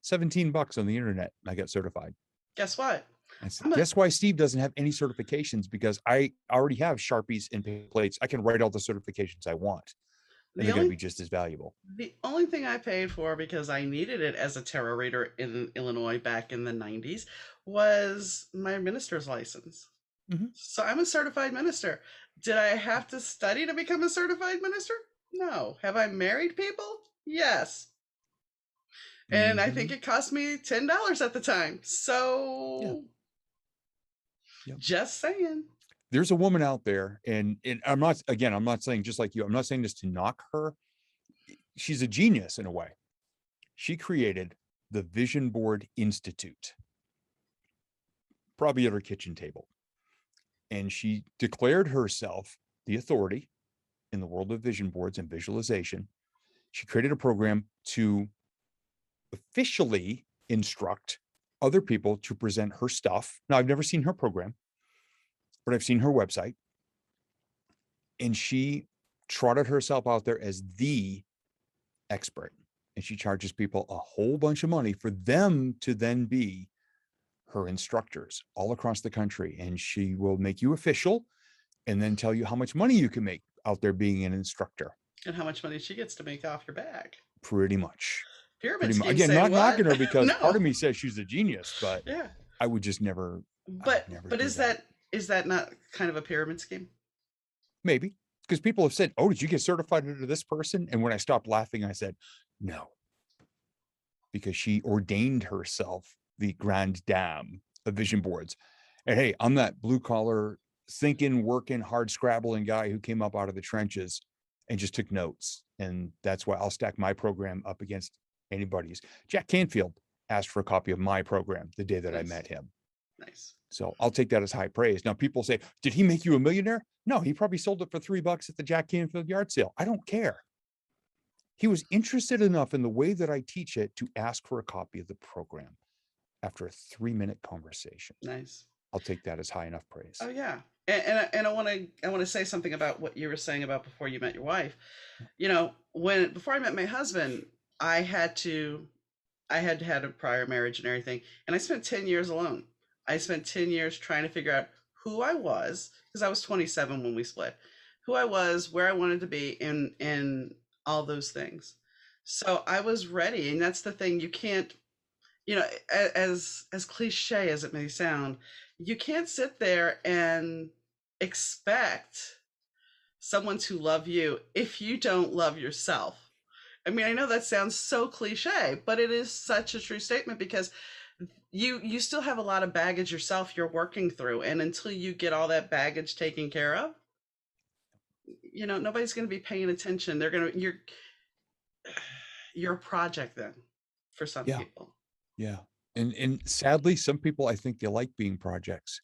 $17 on the internet. And I got certified. Guess what? I said, I'm a "Guess why Steve doesn't have any certifications? Because I already have Sharpies and paper plates. I can write all the certifications I want, and the they're going to only be just as valuable." the only thing I paid for because I needed it as a tarot reader in Illinois back in the 90s was my minister's license. Mm-hmm. So I'm a certified minister. Did I have to study to become a certified minister? No. Have I married people? Yes. And I Mm-hmm. think it cost me $10 at the time. Yeah. So Yep. just saying. There's a woman out there, and I'm not saying just like you, I'm not saying this to knock her. She's a genius in a way. She created the Vision Board Institute, probably at her kitchen table. And she declared herself the authority in the world of vision boards and visualization. She created a program to officially instruct other people to present her stuff. Now, I've never seen her program, but I've seen her website. And she trotted herself out there as the expert. And she charges people a whole bunch of money for them to then be her instructors all across the country. And she will make you official and then tell you how much money you can make out there being an instructor. And how much money she gets to make off your back. Pretty much. Pyramid Pretty much. schemes Again, say not what? knocking her because part No. of me says she's a genius, but Yeah. I would just never, I would But never but do that. is that not kind of a pyramid scheme? Maybe because people have said, "Oh, did you get certified under this person?" And when I stopped laughing, I said, "No," because she ordained herself the grand dame of vision boards. And hey, I'm that blue collar, thinking, working, hard scrabbling guy who came up out of the trenches and just took notes. And that's why I'll stack my program up against anybody's. Jack Canfield asked for a copy of my program the day that I Nice. met him. Nice. So I'll take that as high praise. Now, people say, did he make you a millionaire? No, he probably sold it for $3 at the Jack Canfield yard sale. I don't care. He was interested enough in the way that I teach it to ask for a copy of the program after a 3-minute conversation. Nice. I'll take that as high enough praise. Oh yeah. And I want to say something about what you were saying about before you met your wife. You know, before I met my husband, I had to I had a prior marriage and everything, and I spent 10 years alone. I spent 10 years trying to figure out who I was because I was 27 when we split. Who I was, where I wanted to be, and all those things. So I was ready, and that's the thing. You can't, you know, as cliche as it may sound, you can't sit there and expect someone to love you if you don't love yourself. I mean, I know that sounds so cliche, but it is such a true statement because you still have a lot of baggage yourself you're working through, and until you get all that baggage taken care of, you know, nobody's going to be paying attention. You're a project then for some Yeah. people. Yeah. And sadly, some people, I think they like being projects.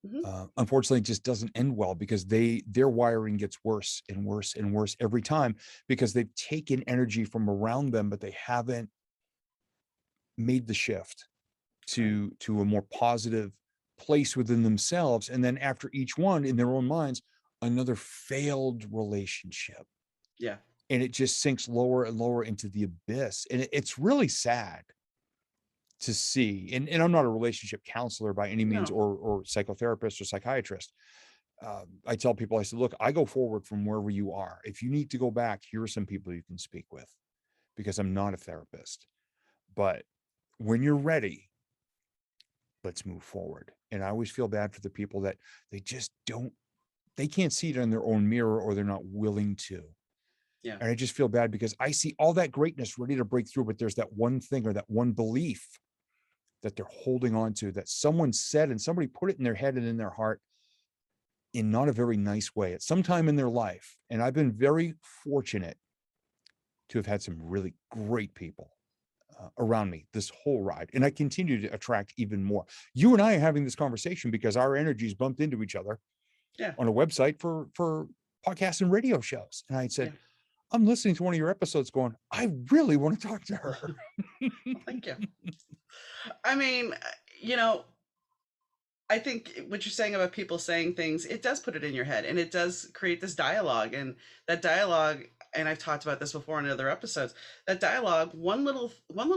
Hmm. Unfortunately, it just doesn't end well because their wiring gets worse and worse and worse every time because they've taken energy from around them, but they haven't made the shift Right. to a more positive place within themselves. And then after each one in their own minds, another failed relationship. Yeah. And it just sinks lower and lower into the abyss. And it's really sad to see. And I'm not a relationship counselor by any means, No. or psychotherapist or psychiatrist. I tell people, I said, look, I go forward from wherever you are. If you need to go back, here are some people you can speak with because I'm not a therapist. But when you're ready, let's move forward. And I always feel bad for the people that they just don't, they can't see it in their own mirror or they're not willing to. Yeah. And I just feel bad because I see all that greatness ready to break through, but there's that one thing or that one belief that they're holding on to that someone said and somebody put it in their head and in their heart in not a very nice way at some time in their life. And I've been very fortunate to have had some really great people around me this whole ride. And I continue to attract even more. You and I are having this conversation because our energies bumped into each other Yeah. on a website for podcasts and radio shows. And I said, Yeah. I'm listening to one of your episodes going, I really want to talk to her. Well, thank you. I mean, you know, I think what you're saying about people saying things, it does put it in your head and it does create this dialogue. And that dialogue, and I've talked about this before in other episodes, that dialogue, one little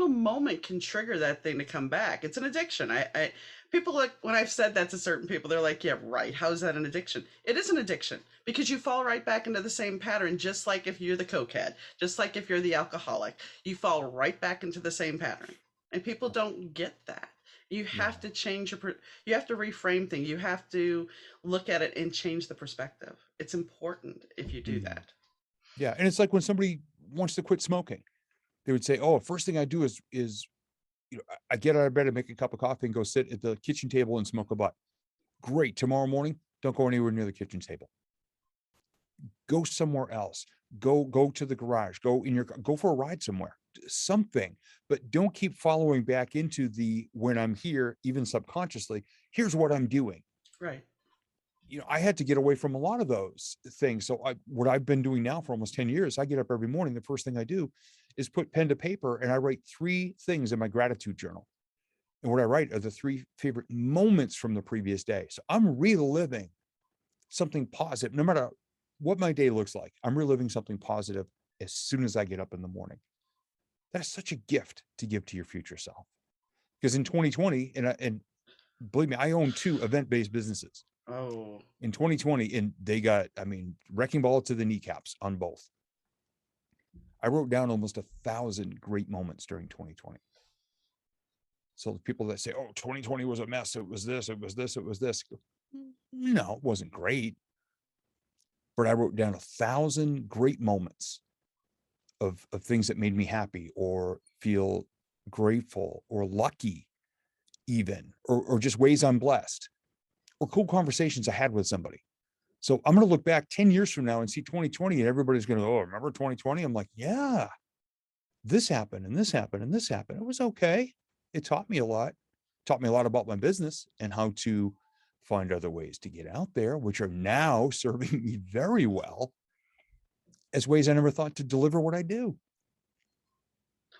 moment can trigger that thing to come back. It's an addiction. I people like when I've said that to certain people, they're like, yeah, right. How is that an addiction? It is an addiction because you fall right back into the same pattern, just like if you're the cokehead, just like if you're the alcoholic, you fall right back into the same pattern. And people don't get that. You have to change you have to reframe things. You have to look at it and change the perspective. It's important if you do that. Yeah. And it's like when somebody wants to quit smoking, they would say, oh, first thing I do is, I get out of bed and make a cup of coffee and go sit at the kitchen table and smoke a butt. Great. Tomorrow morning, don't go anywhere near the kitchen table. Go somewhere else. Go to the garage. Go for a ride somewhere. Something, but don't keep following back into the when I'm here, even subconsciously. Here's what I'm doing. Right. I had to get away from a lot of those things. So what I've been doing now for almost 10 years, I get up every morning. The first thing I do is put pen to paper and I write 3 things in my gratitude journal. And what I write are the 3 favorite moments from the previous day. So I'm reliving something positive, no matter what my day looks like. I'm reliving something positive as soon as I get up in the morning. That is such a gift to give to your future self. Because in 2020, and believe me, I own 2 event-based businesses. Oh. In 2020, and they got, wrecking ball to the kneecaps on both. I wrote down almost 1,000 great moments during 2020. So the people that say, oh, 2020 was a mess, it was this, it was this, it was this. No, it wasn't great. But I wrote down 1,000 great moments of things that made me happy or feel grateful or lucky, even, or just ways I'm blessed, or cool conversations I had with somebody. So I'm going to look back 10 years from now and see 2020, and everybody's going to go, oh, remember 2020? I'm like, yeah, this happened and this happened and this happened. It was okay. It taught me a lot. Taught me a lot about my business and how to find other ways to get out there, which are now serving me very well as ways I never thought to deliver what I do.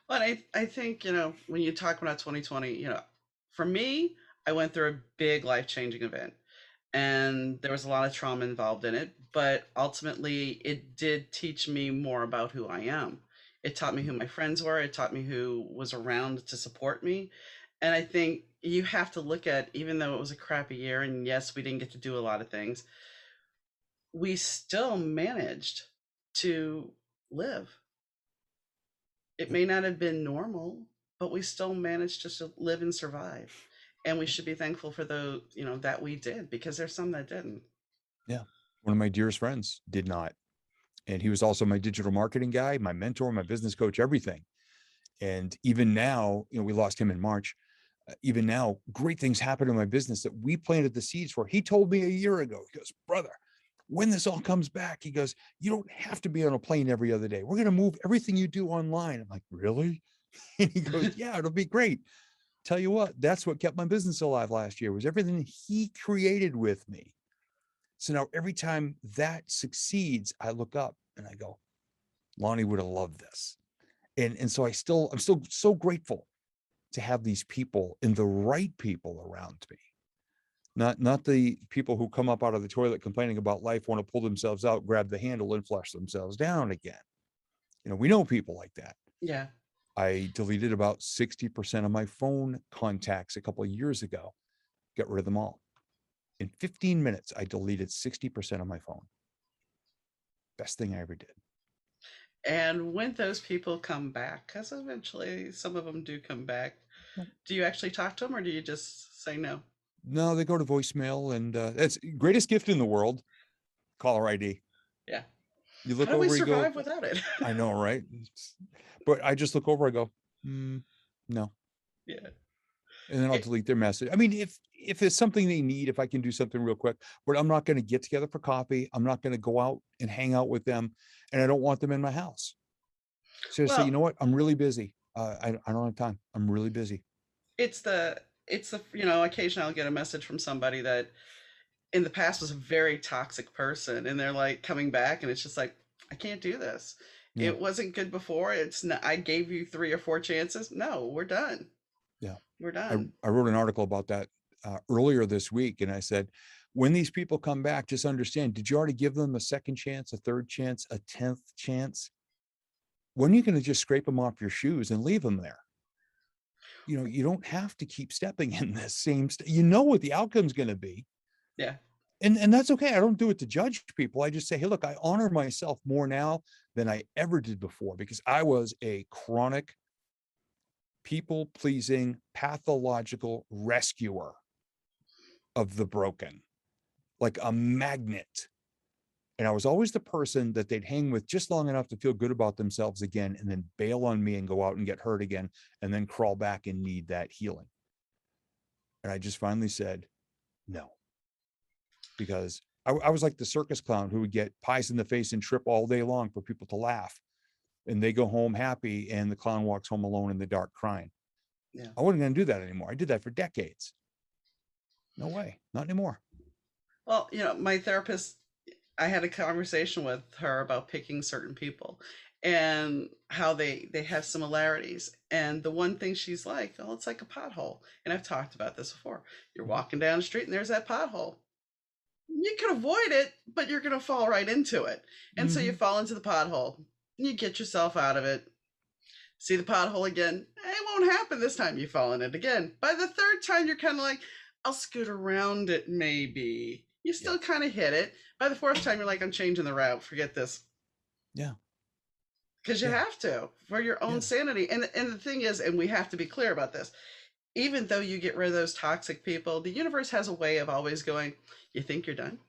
But I think, when you talk about 2020, for me, I went through a big life changing event and there was a lot of trauma involved in it. But ultimately, it did teach me more about who I am. It taught me who my friends were, it taught me who was around to support me. And I think you have to look at, even though it was a crappy year, and yes, we didn't get to do a lot of things, we still managed to live. It may not have been normal, but we still managed to live and survive. And we should be thankful for the, that we did, because there's some that didn't. Yeah. One of my dearest friends did not. And he was also my digital marketing guy, my mentor, my business coach, everything. And even now, we lost him in March. Even now, great things happen in my business that we planted the seeds for. He told me a year ago, he goes, brother, when this all comes back, he goes, you don't have to be on a plane every other day. We're going to move everything you do online. I'm like, really? And he goes, yeah, it'll be great. Tell you what, that's what kept my business alive last year, was everything he created with me. So now every time that succeeds, I look up and I go, Lonnie would have loved this. And so I'm still so grateful to have these people and the right people around me. Not the people who come up out of the toilet complaining about life, want to pull themselves out, grab the handle and flush themselves down again. We know people like that. Yeah. I deleted about 60% of my phone contacts a couple of years ago, got rid of them all. In 15 minutes, I deleted 60% of my phone. Best thing I ever did. And when those people come back, because eventually some of them do come back, do you actually talk to them or do you just say no? No, they go to voicemail, and that's greatest gift in the world, caller ID. Yeah. You How look do we over, you go, survive without it? I know, right? But I just look over, I go, no. Yeah. And then I'll It, delete their message. I mean, if it's something they need, if I can do something real quick, but I'm not going to get together for coffee. I'm not going to go out and hang out with them, and I don't want them in my house. So I say, you well, know what? I'm really busy. I don't have time. I'm really busy. it's the occasionally I'll get a message from somebody that in the past was a very toxic person, and they're like coming back, and it's just like, I can't do this. Yeah. It wasn't good before. It's not, I gave you 3 or 4 chances. No, we're done. Yeah. We're I, done. I wrote an article about that earlier this week. And I said, when these people come back, just understand, did you already give them a second chance, a third chance, a 10th chance? When are you going to just scrape them off your shoes and leave them there? You don't have to keep stepping in this same, you know what the outcome's going to be. Yeah. And that's okay. I don't do it to judge people. I just say, hey, look, I honor myself more now than I ever did before, because I was a chronic people pleasing, pathological rescuer of the broken, like a magnet. And I was always the person that they'd hang with just long enough to feel good about themselves again, and then bail on me and go out and get hurt again, and then crawl back and need that healing. And I just finally said, no, because I was like the circus clown who would get pies in the face and trip all day long for people to laugh. And they go home happy, and the clown walks home alone in the dark crying. Yeah. I wasn't going to do that anymore. I did that for decades. No way, not anymore. Well, my therapist, I had a conversation with her about picking certain people and how they have similarities. And the one thing she's like, oh, it's like a pothole. And I've talked about this before. You're walking down the street and there's that pothole. You can avoid it, but you're going to fall right into it. And so you fall into the pothole. You get yourself out of it. See the pothole again. It won't happen this time. You fall in it again. By the third time, you're kind of like, I'll scoot around it maybe. You still kind of hit it. By the fourth time, you're like, I'm changing the route. Forget this. Yeah. because you Yeah. have to for your own Yeah. sanity. And the thing is, and we have to be clear about this, even though you get rid of those toxic people, the universe has a way of always going, you think you're done?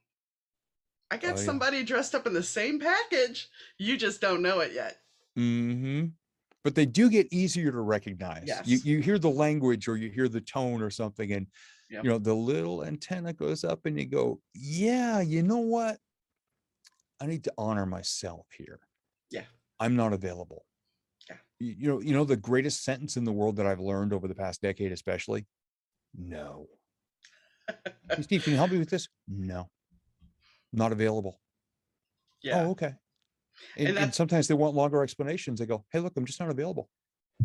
I got Oh yeah. somebody dressed up in the same package. You just don't know it yet. Mm-hmm. But they do get easier to recognize. Yes. You hear the language or you hear the tone or something, and Yep. the little antenna goes up, and you go, yeah, you know what? I need to honor myself here. Yeah. I'm not available. Yeah. You know the greatest sentence in the world that I've learned over the past decade, especially, no. Hey, Steve, can you help me with this? No, not available. Yeah. Oh, okay. And And that, sometimes they want longer explanations. They go, hey, look, I'm just not available.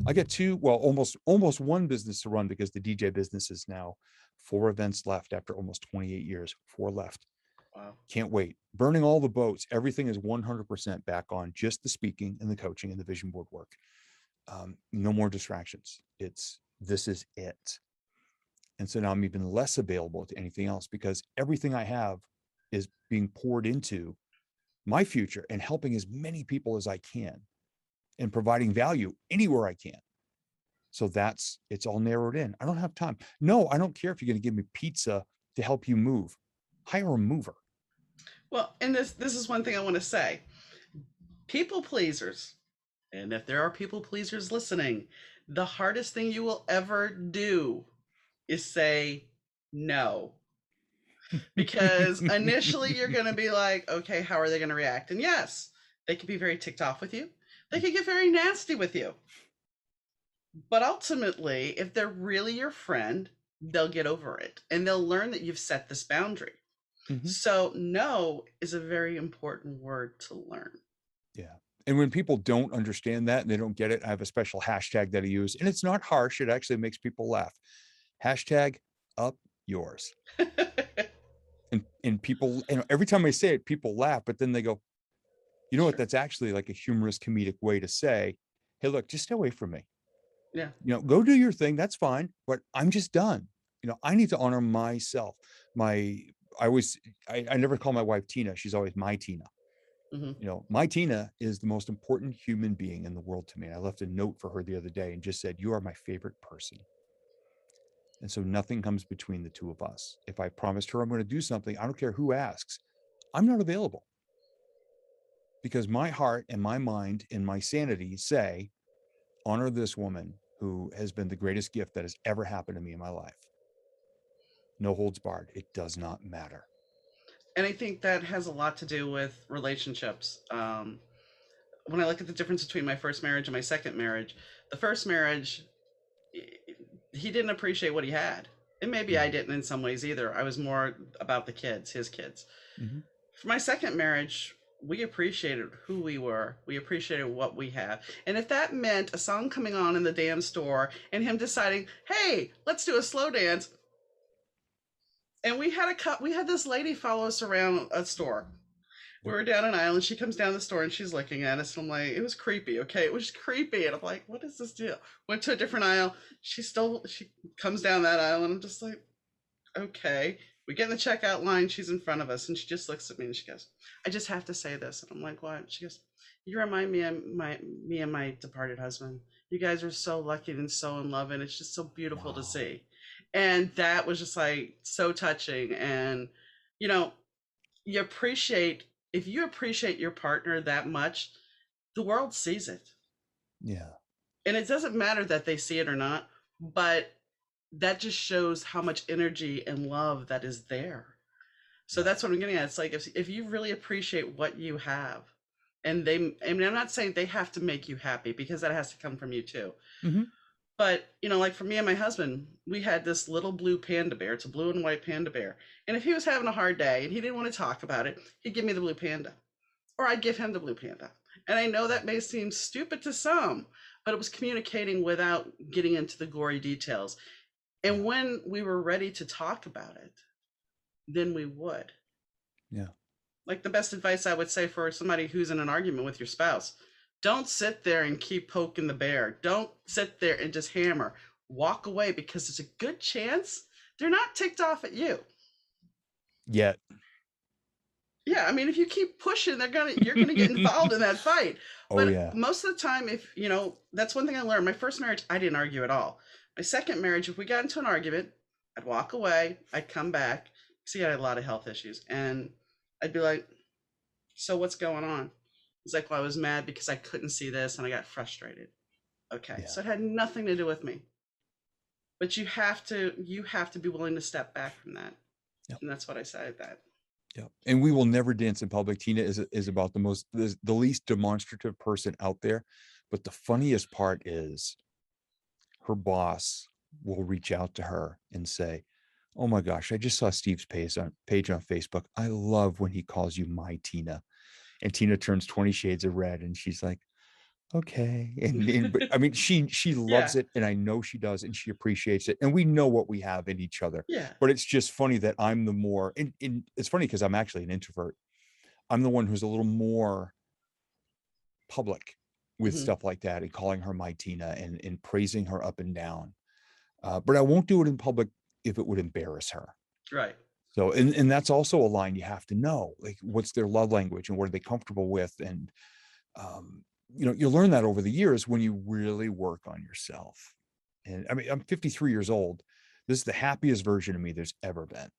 I get almost one business to run, because the DJ business is now 4 events left after almost 28 years, 4 left. wow. Can't wait. Burning all the boats. Everything is 100% back on just the speaking and the coaching and the vision board work. No more distractions. This is it. And so now I'm even less available to anything else, because everything I have is being poured into my future and helping as many people as I can and providing value anywhere I can. So it's all narrowed in. I don't have time. No, I don't care if you're going to give me pizza to help you move. Hire a mover. Well, and this is one thing I want to say. People pleasers, and if there are people pleasers listening, the hardest thing you will ever do is say no. Because initially you're going to be like, okay, how are they going to react? And yes, they can be very ticked off with you. They can get very nasty with you. But ultimately, if they're really your friend, they'll get over it and they'll learn that you've set this boundary. Mhm. So, no is a very important word to learn. Yeah. And when people don't understand that and they don't get it, I have a special hashtag that I use, and it's not harsh. It actually makes people laugh. Hashtag up yours. And people, every time I say it, people laugh, but then they go, you know what? Sure. That's actually like a humorous, comedic way to say, hey, look, just stay away from me. Yeah. Go do your thing. That's fine. But I'm just done. I need to honor myself. My, I never call my wife Tina. She's always my Tina. Hmm. My Tina is the most important human being in the world to me. I left a note for her the other day and just said, you are my favorite person. And so nothing comes between the two of us. If I promised her I'm going to do something, I don't care who asks, I'm not available, because my heart and my mind and my sanity say, honor this woman who has been the greatest gift that has ever happened to me in my life. No holds barred. It does not matter. And I think that has a lot to do with relationships. When I look at the difference between my first marriage and my second marriage, the first marriage, he didn't appreciate what he had. And maybe I Mm-hmm. didn't in some ways either. I was more about the kids, his kids. Mm-hmm. For my second marriage, we appreciated who we were. We appreciated what we had. And if that meant a song coming on in the damn store and him deciding, hey, let's do a slow dance. And we had this lady follow us around a store. We Yep. were down an aisle and she comes down the store and she's looking at us. And I'm like, it was creepy. Okay. It was creepy. And I'm like, what is this deal? Went to a different aisle. She comes down that aisle and I'm just like, okay. We get in the checkout line. She's in front of us and she just looks at me and she goes, I just have to say this. And I'm like, what? She goes, you remind me of me and my departed husband. You guys are so lucky and so in love. And it's just so beautiful to Wow. see. And that was just like so touching. And, you know, you appreciate, if you appreciate your partner that much, the world sees it. Yeah. And it doesn't matter that they see it or not, but that just shows how much energy and love that is there. So Yeah. that's what I'm getting at. It's like if you really appreciate what you have, and I mean, I'm not saying they have to make you happy because that has to come from you too. Mm-hmm. But, like for me and my husband, we had this little blue panda bear. It's a blue and white panda bear. And if he was having a hard day and he didn't want to talk about it, he'd give me the blue panda. Or I'd give him the blue panda. And I know that may seem stupid to some, but it was communicating without getting into the gory details. Yeah. And when we were ready to talk about it, then we would. Yeah. Like the best advice I would say for somebody who's in an argument with your spouse, don't sit there and keep poking the bear. Don't sit there and just hammer. Walk away because there's a good chance they're not ticked off at you. Yet. Yeah, I mean, if you keep pushing, you're gonna get involved in that fight. Oh But yeah. most of the time, if you know, that's one thing I learned. My first marriage, I didn't argue at all. My second marriage, if we got into an argument, I'd walk away, I'd come back. See, I had a lot of health issues, and I'd be like, "So what's going on?" He's like, "Well, I was mad because I couldn't see this, and I got frustrated." Okay, Yeah. so it had nothing to do with me. But you have to be willing to step back from that, Yep. and that's what I say at that. Yep. And we will never dance in public. Tina is about the least demonstrative person out there. But the funniest part is her boss will reach out to her and say, "Oh my gosh, I just saw Steve's page on Facebook. I love when he calls you my Tina." And Tina turns 20 shades of red and she's like, "Okay." And but I mean, she Yeah, loves it, and I know she does, and she appreciates it. And we know what we have in each other. yeah, But it's just funny that I'm the more and it's funny because I'm actually an introvert. I'm the one who's a little more public with hmm, stuff like that and calling her my Tina and praising her up and down. But I won't do it in public if it would embarrass her. right. So, and that's also a line you have to know, like what's their love language and what are they comfortable with, and um, you learn that over the years when you really work on yourself. And I mean, I'm 53 years old. This is the happiest version of me there's ever been,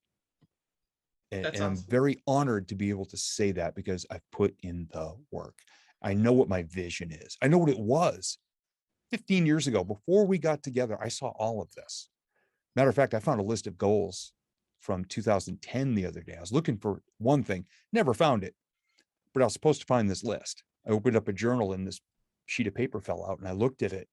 That's and I'm awesome. very honored to be able to say that because I've put in the work. I know what my vision is. I know what it was 15 years ago. Before we got together, I saw all of this. Matter of fact, I found a list of goals from 2010 the other day. I was looking for one thing, never found it, but I was supposed to find this list. I opened up a journal and this sheet of paper fell out and I looked at it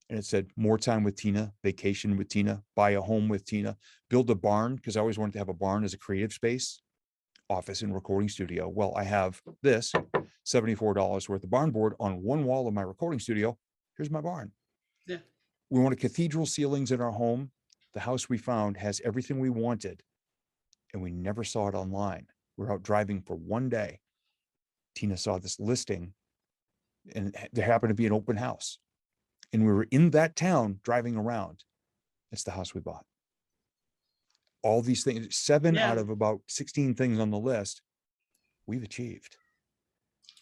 and it said more time with Tina, vacation with Tina, buy a home with Tina, build a barn because I always wanted to have a barn as a creative space, office and recording studio. Well, I have this $74 worth of barn board on one wall of my recording studio. Here's my barn. Yeah, We wanted cathedral ceilings in our home. The house we found has everything we wanted, and we never saw it online. We're out driving for one day. Tina saw this listing, and there happened to be an open house. And we were in that town driving around. It's the house we bought. All these things, 7 yeah, out of about 16 things on the list, we've achieved.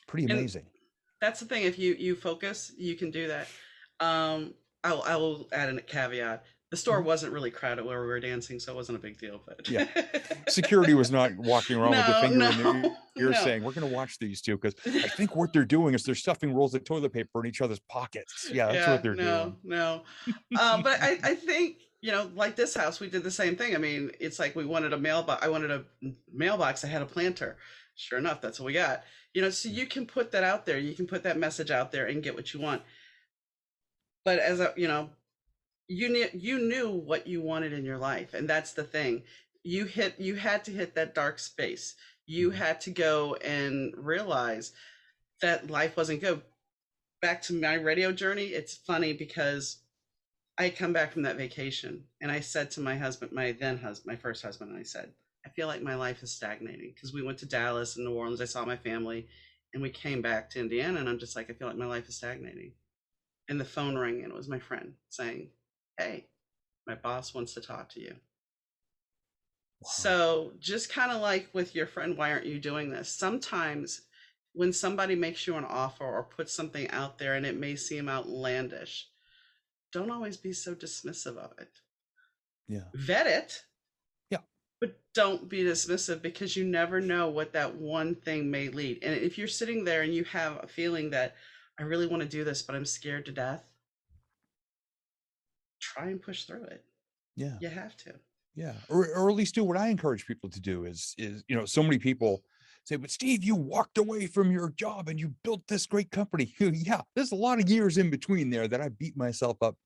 Pretty and amazing. that's the thing. If you focus, you can do that. I will add a caveat. The store Mhm. wasn't really crowded where we were dancing, so it wasn't a big deal. But Yeah. Security was not walking around with their no, finger in their no, ear no. saying, "We're going to watch these two," because I think what they're doing is they're stuffing rolls of toilet paper in each other's pockets. Yeah, that's what Yeah, they're no, doing. no. But I think, like this house, we did the same thing. I mean, it's like we wanted a mailbox. I wanted a mailbox. I had a planter. Sure enough, that's what we got. So you can put that out there. You can put that message out there and get what you want. But as a, you knew what you wanted in your life, and that's the thing. You had to hit that dark space. You Mhm. had to go and realize that life wasn't good. Back to my radio journey, it's funny because I come back from that vacation and I said to my husband, my then husband, my first husband, and I said, I feel like my life is stagnating because we went to Dallas and New Orleans. I saw my family and we came back to Indiana and I'm just like, I feel like my life is stagnating. And the phone rang and it was my friend saying, Hey, my boss wants to talk to you. Wow. So just kind of like with your friend, why aren't you doing this? Sometimes when somebody makes you an offer or puts something out there and it may seem outlandish, don't always be so dismissive of it. Yeah. Vet it, Yeah. but don't be dismissive because you never know what that one thing may lead. And if you're sitting there and you have a feeling that I really want to do this, but I'm scared to death, try and push through it. Yeah. You have to. Yeah. Or at least do what I encourage people to do is, so many people say, "But Steve, you walked away from your job and you built this great company." Yeah, there's a lot of years in between there that I beat myself up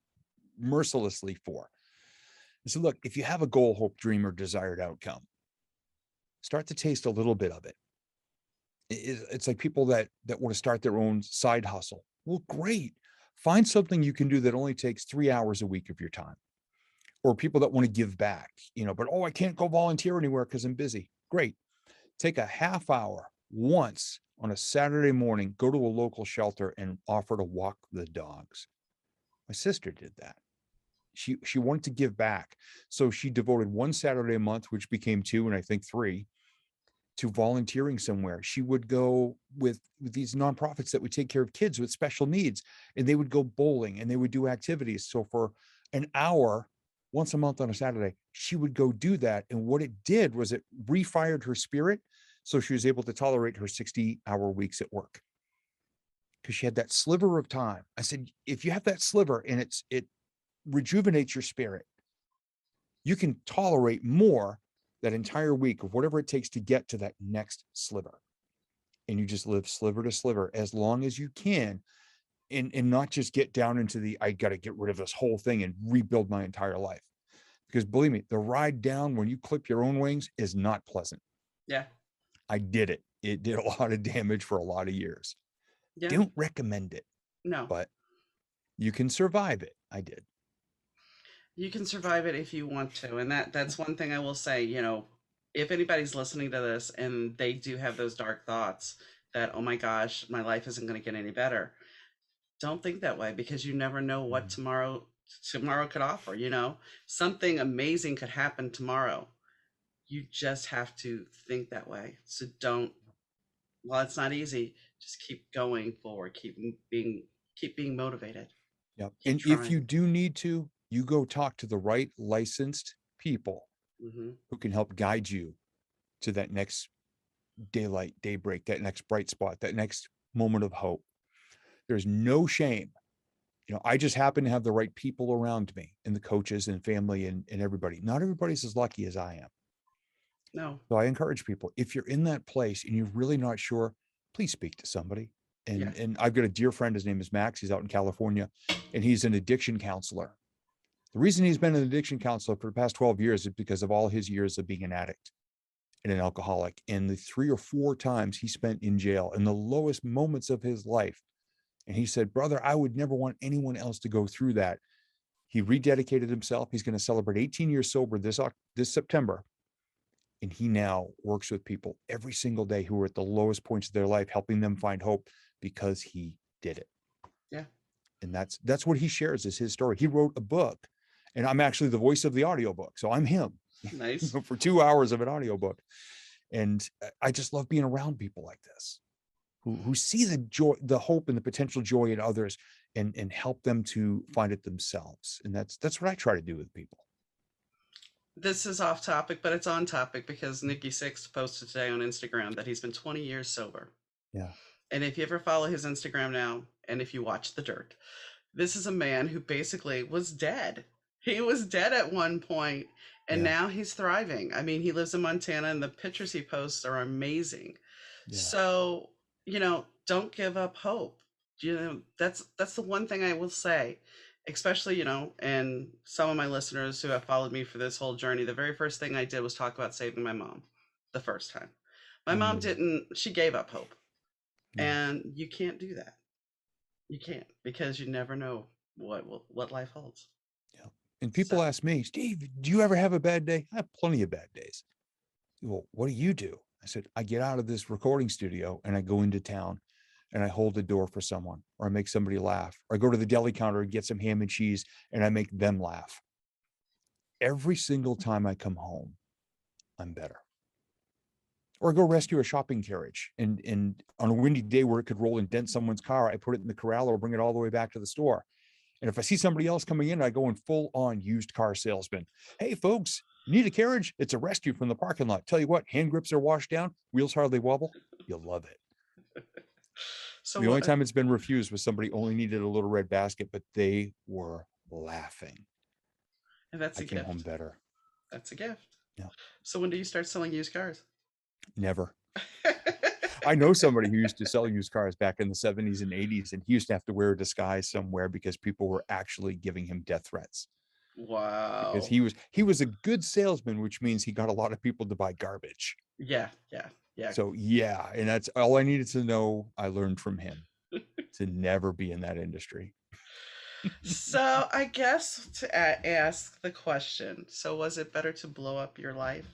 mercilessly for. So look, if you have a goal, hope, dream, or desired outcome, start to taste a little bit of it. It's like people that want to start their own side hustle. Well, great. Find something you can do that only takes 3 hours a week of your time. Or people that want to give back, but I can't go volunteer anywhere because I'm busy. Great. Take a half hour once on a Saturday morning, go to a local shelter and offer to walk the dogs. My sister did that. She wanted to give back. So she devoted one Saturday a month, which became two and I think three, to volunteering somewhere. She would go with these nonprofits that would take care of kids with special needs, and they would go bowling and they would do activities. So for an hour, once a month on a Saturday, she would go do that. And what it did was it refired her spirit. So she was able to tolerate her 60-hour weeks at work because she had that sliver of time. I said, if you have that sliver and it rejuvenates your spirit, you can tolerate more that entire week of whatever it takes to get to that next sliver. And you just live sliver to sliver as long as you can, and not just get down into the, I got to get rid of this whole thing and rebuild my entire life. Because believe me, the ride down when you clip your own wings is not pleasant. Yeah. I did it. It did a lot of damage for a lot of years. Yeah. Don't recommend it, No. but you can survive it. I did. You can survive it if you want to. And that's one thing I will say, if anybody's listening to this and they do have those dark thoughts that, oh my gosh, my life isn't going to get any better. Don't think that way, because you never know what tomorrow could offer, Something amazing could happen tomorrow. You just have to think that way. So while it's not easy, just keep going forward, keep being motivated. Yeah. Keep And if you trying. do need to, you go talk to the right licensed people Hmm. who can help guide you to that next daylight, daybreak, that next bright spot, that next moment of hope. There's no shame. I just happen to have the right people around me, and the coaches and family and everybody. Not everybody's as lucky as I am. No. So I encourage people, if you're in that place and you're really not sure, please speak to somebody. Yeah. And I've got a dear friend, his name is Max. He's out in California, and he's an addiction counselor. The reason he's been an addiction counselor for the past 12 years is because of all his years of being an addict and an alcoholic, and the 3 or 4 times he spent in jail in the lowest moments of his life. And he said, brother, I would never want anyone else to go through that. He rededicated himself. He's going to celebrate 18 years sober this September. And he now works with people every single day who are at the lowest points of their life, helping them find hope because he did it. Yeah. And that's what he shares is his story. He wrote a book, and I'm actually the voice of the audiobook. So I'm him Nice. for 2 hours of an audiobook. And I just love being around people like this who see the joy, the hope, and the potential joy in others, and help them to find it themselves. And that's what I try to do with people. This is off topic, but it's on topic because Nikki Six posted today on Instagram that he's been 20 years sober. Yeah. And if you ever follow his Instagram now, and if you watch The Dirt, this is a man who basically was dead. He was dead at one point, and Yeah. now he's thriving. I mean, he lives in Montana, and the pictures he posts are amazing. Yeah. So, don't give up hope. That's the one thing I will say, especially, and some of my listeners who have followed me for this whole journey. The very first thing I did was talk about saving my mom the first time. My mom she gave up hope. And you can't do that. You can't, because you never know what life holds. Yeah. And people ask me, Steve, do you ever have a bad day? I have plenty of bad days. Well, what do you do? I said, I get out of this recording studio and I go into town and I hold the door for someone, or I make somebody laugh, or I go to the deli counter and get some ham and cheese and I make them laugh. Every single time I come home, I'm better. Or go rescue a shopping carriage, and on a windy day where it could roll and dent someone's car, I put it in the corral or bring it all the way back to the store. And if I see somebody else coming in, I go in full on used car salesman. Hey folks, you need a carriage? It's a rescue from the parking lot. Tell you what, hand grips are washed down, wheels hardly wobble. You'll love it. So the only time it's been refused was somebody only needed a little red basket, but they were laughing. And that's a gift. I came home better. That's a gift. Yeah. So when do you start selling used cars? Never. I know somebody who used to sell used cars back in the 70s and 80s, and he used to have to wear a disguise somewhere because people were actually giving him death threats. Wow. Because he was a good salesman, which means he got a lot of people to buy garbage. Yeah. So yeah, and that's all I needed to know. I learned from him to never be in that industry. So I guess to ask the question, so was it better to blow up your life?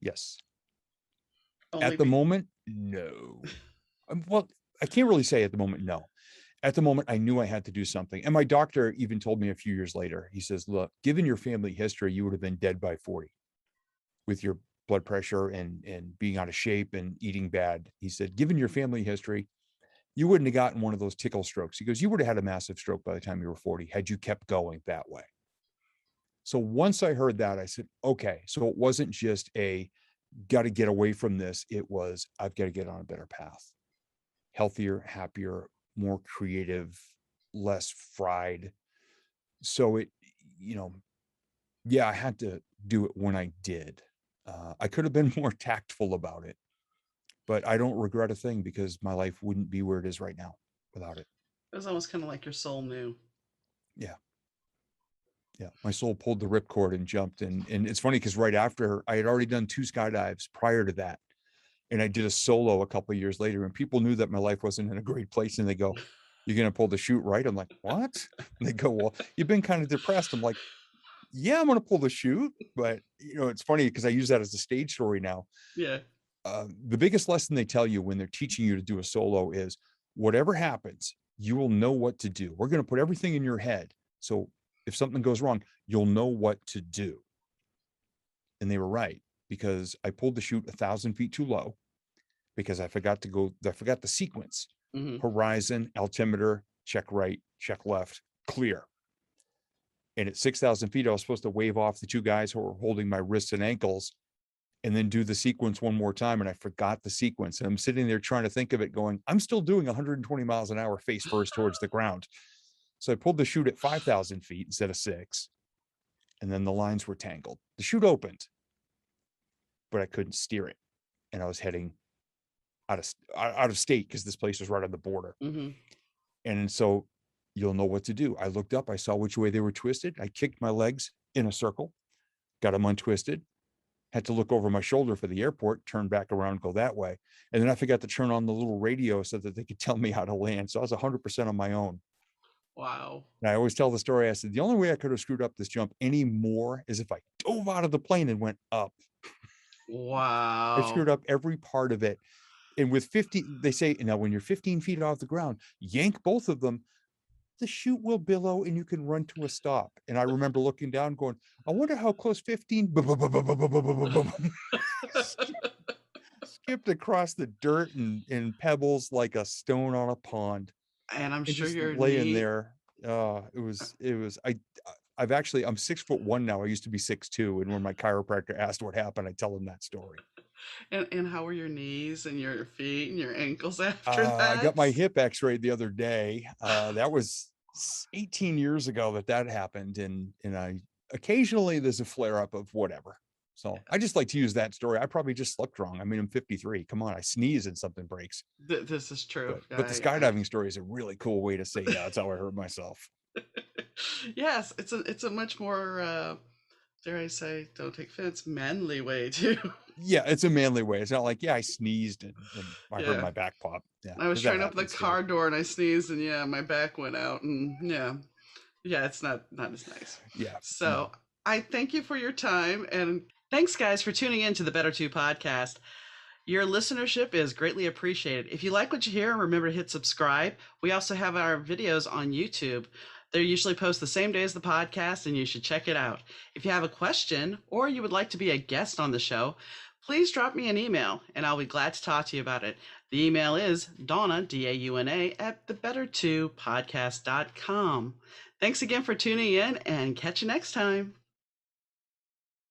Yes. At the moment, no. Well, I can't really say at the moment, no. At the moment, I knew I had to do something. And my doctor even told me a few years later, he says, look, given your family history, you would have been dead by 40 with your blood pressure and being out of shape and eating bad. He said, given your family history, you wouldn't have gotten one of those tickle strokes. He goes, you would have had a massive stroke by the time you were 40 had you kept going that way. So once I heard that, I said, okay, so it wasn't just a got to get away from this. It was, I've got to get on a better path, healthier, happier, more creative, less fried. So it, you know, yeah, I had to do it when I did. I could have been more tactful about it, but I don't regret a thing because my life wouldn't be where it is right now without it. It was almost kind of like your soul knew. Yeah. Yeah. My soul pulled the ripcord and jumped. And it's funny because right after I had already done 2 skydives prior to that. And I did a solo a couple of years later, and people knew that my life wasn't in a great place. And they go, you're going to pull the chute, right? I'm like, what? And they go, well, you've been kind of depressed. I'm like, yeah, I'm going to pull the chute. But, you know, it's funny because I use that as a stage story now. Yeah. The biggest lesson they tell you when they're teaching you to do a solo is whatever happens, you will know what to do. We're going to put everything in your head. So if something goes wrong, you'll know what to do. And they were right, because I pulled the chute 1,000 feet too low because I forgot the sequence. Horizon, altimeter, check right, check left, clear. And at 6,000 feet, I was supposed to wave off the 2 guys who were holding my wrists and ankles and then do the sequence one more time. And I forgot the sequence. And I'm sitting there trying to think of it going, I'm still doing 120 miles an hour face first towards the ground. So I pulled the chute at 5,000 feet instead of 6. And then the lines were tangled. The chute opened, but I couldn't steer it. And I was heading out of state because this place was right on the border. And so you'll know what to do. I looked up, I saw which way they were twisted. I kicked my legs in a circle, got them untwisted, had to look over my shoulder for the airport, turn back around, go that way. And then I forgot to turn on the little radio so that they could tell me how to land. So I was 100% on my own. Wow. And I always tell the story. I said, the only way I could have screwed up this jump anymore is if I dove out of the plane and went up. Wow. I screwed up every part of it. And with 50, they say, now when you're 15 feet off the ground, yank both of them, the chute will billow and you can run to a stop. And I remember looking down going, I wonder how close 15 skipped across the dirt and pebbles like a stone on a pond. And I'm And sure just your laying knee. there. I'm 6'1" now. I used to be 6'2". And when my chiropractor asked what happened, I tell him that story. And how were your knees and your feet and your ankles after I got that? my hip x-rayed the other day. That was 18 years ago that happened. And I occasionally there's a flare up of whatever. So I just like to use that story. I probably just slept wrong. I mean, I'm 53. Come on, I sneeze and something breaks. This is true. But the skydiving story is a really cool way to say, yeah, that's how I hurt myself. Yes, it's a much more dare I say, don't take offense, manly way too. Yeah, it's a manly way. It's not like, yeah, I sneezed and I heard my back pop. Yeah, I was trying to open the car door and I sneezed and yeah, my back went out and yeah, it's not as nice. Yeah. So no. I thank you for your time, and thanks guys for tuning in to the Better 2 podcast. Your listenership is greatly appreciated. If you like what you hear, remember to hit subscribe. We also have our videos on YouTube. They're usually posted the same day as the podcast, and you should check it out. If you have a question or you would like to be a guest on the show, please drop me an email, and I'll be glad to talk to you about it. The email is Donna, D-A-U-N-A, at thebetter2podcast.com. Thanks again for tuning in, and catch you next time.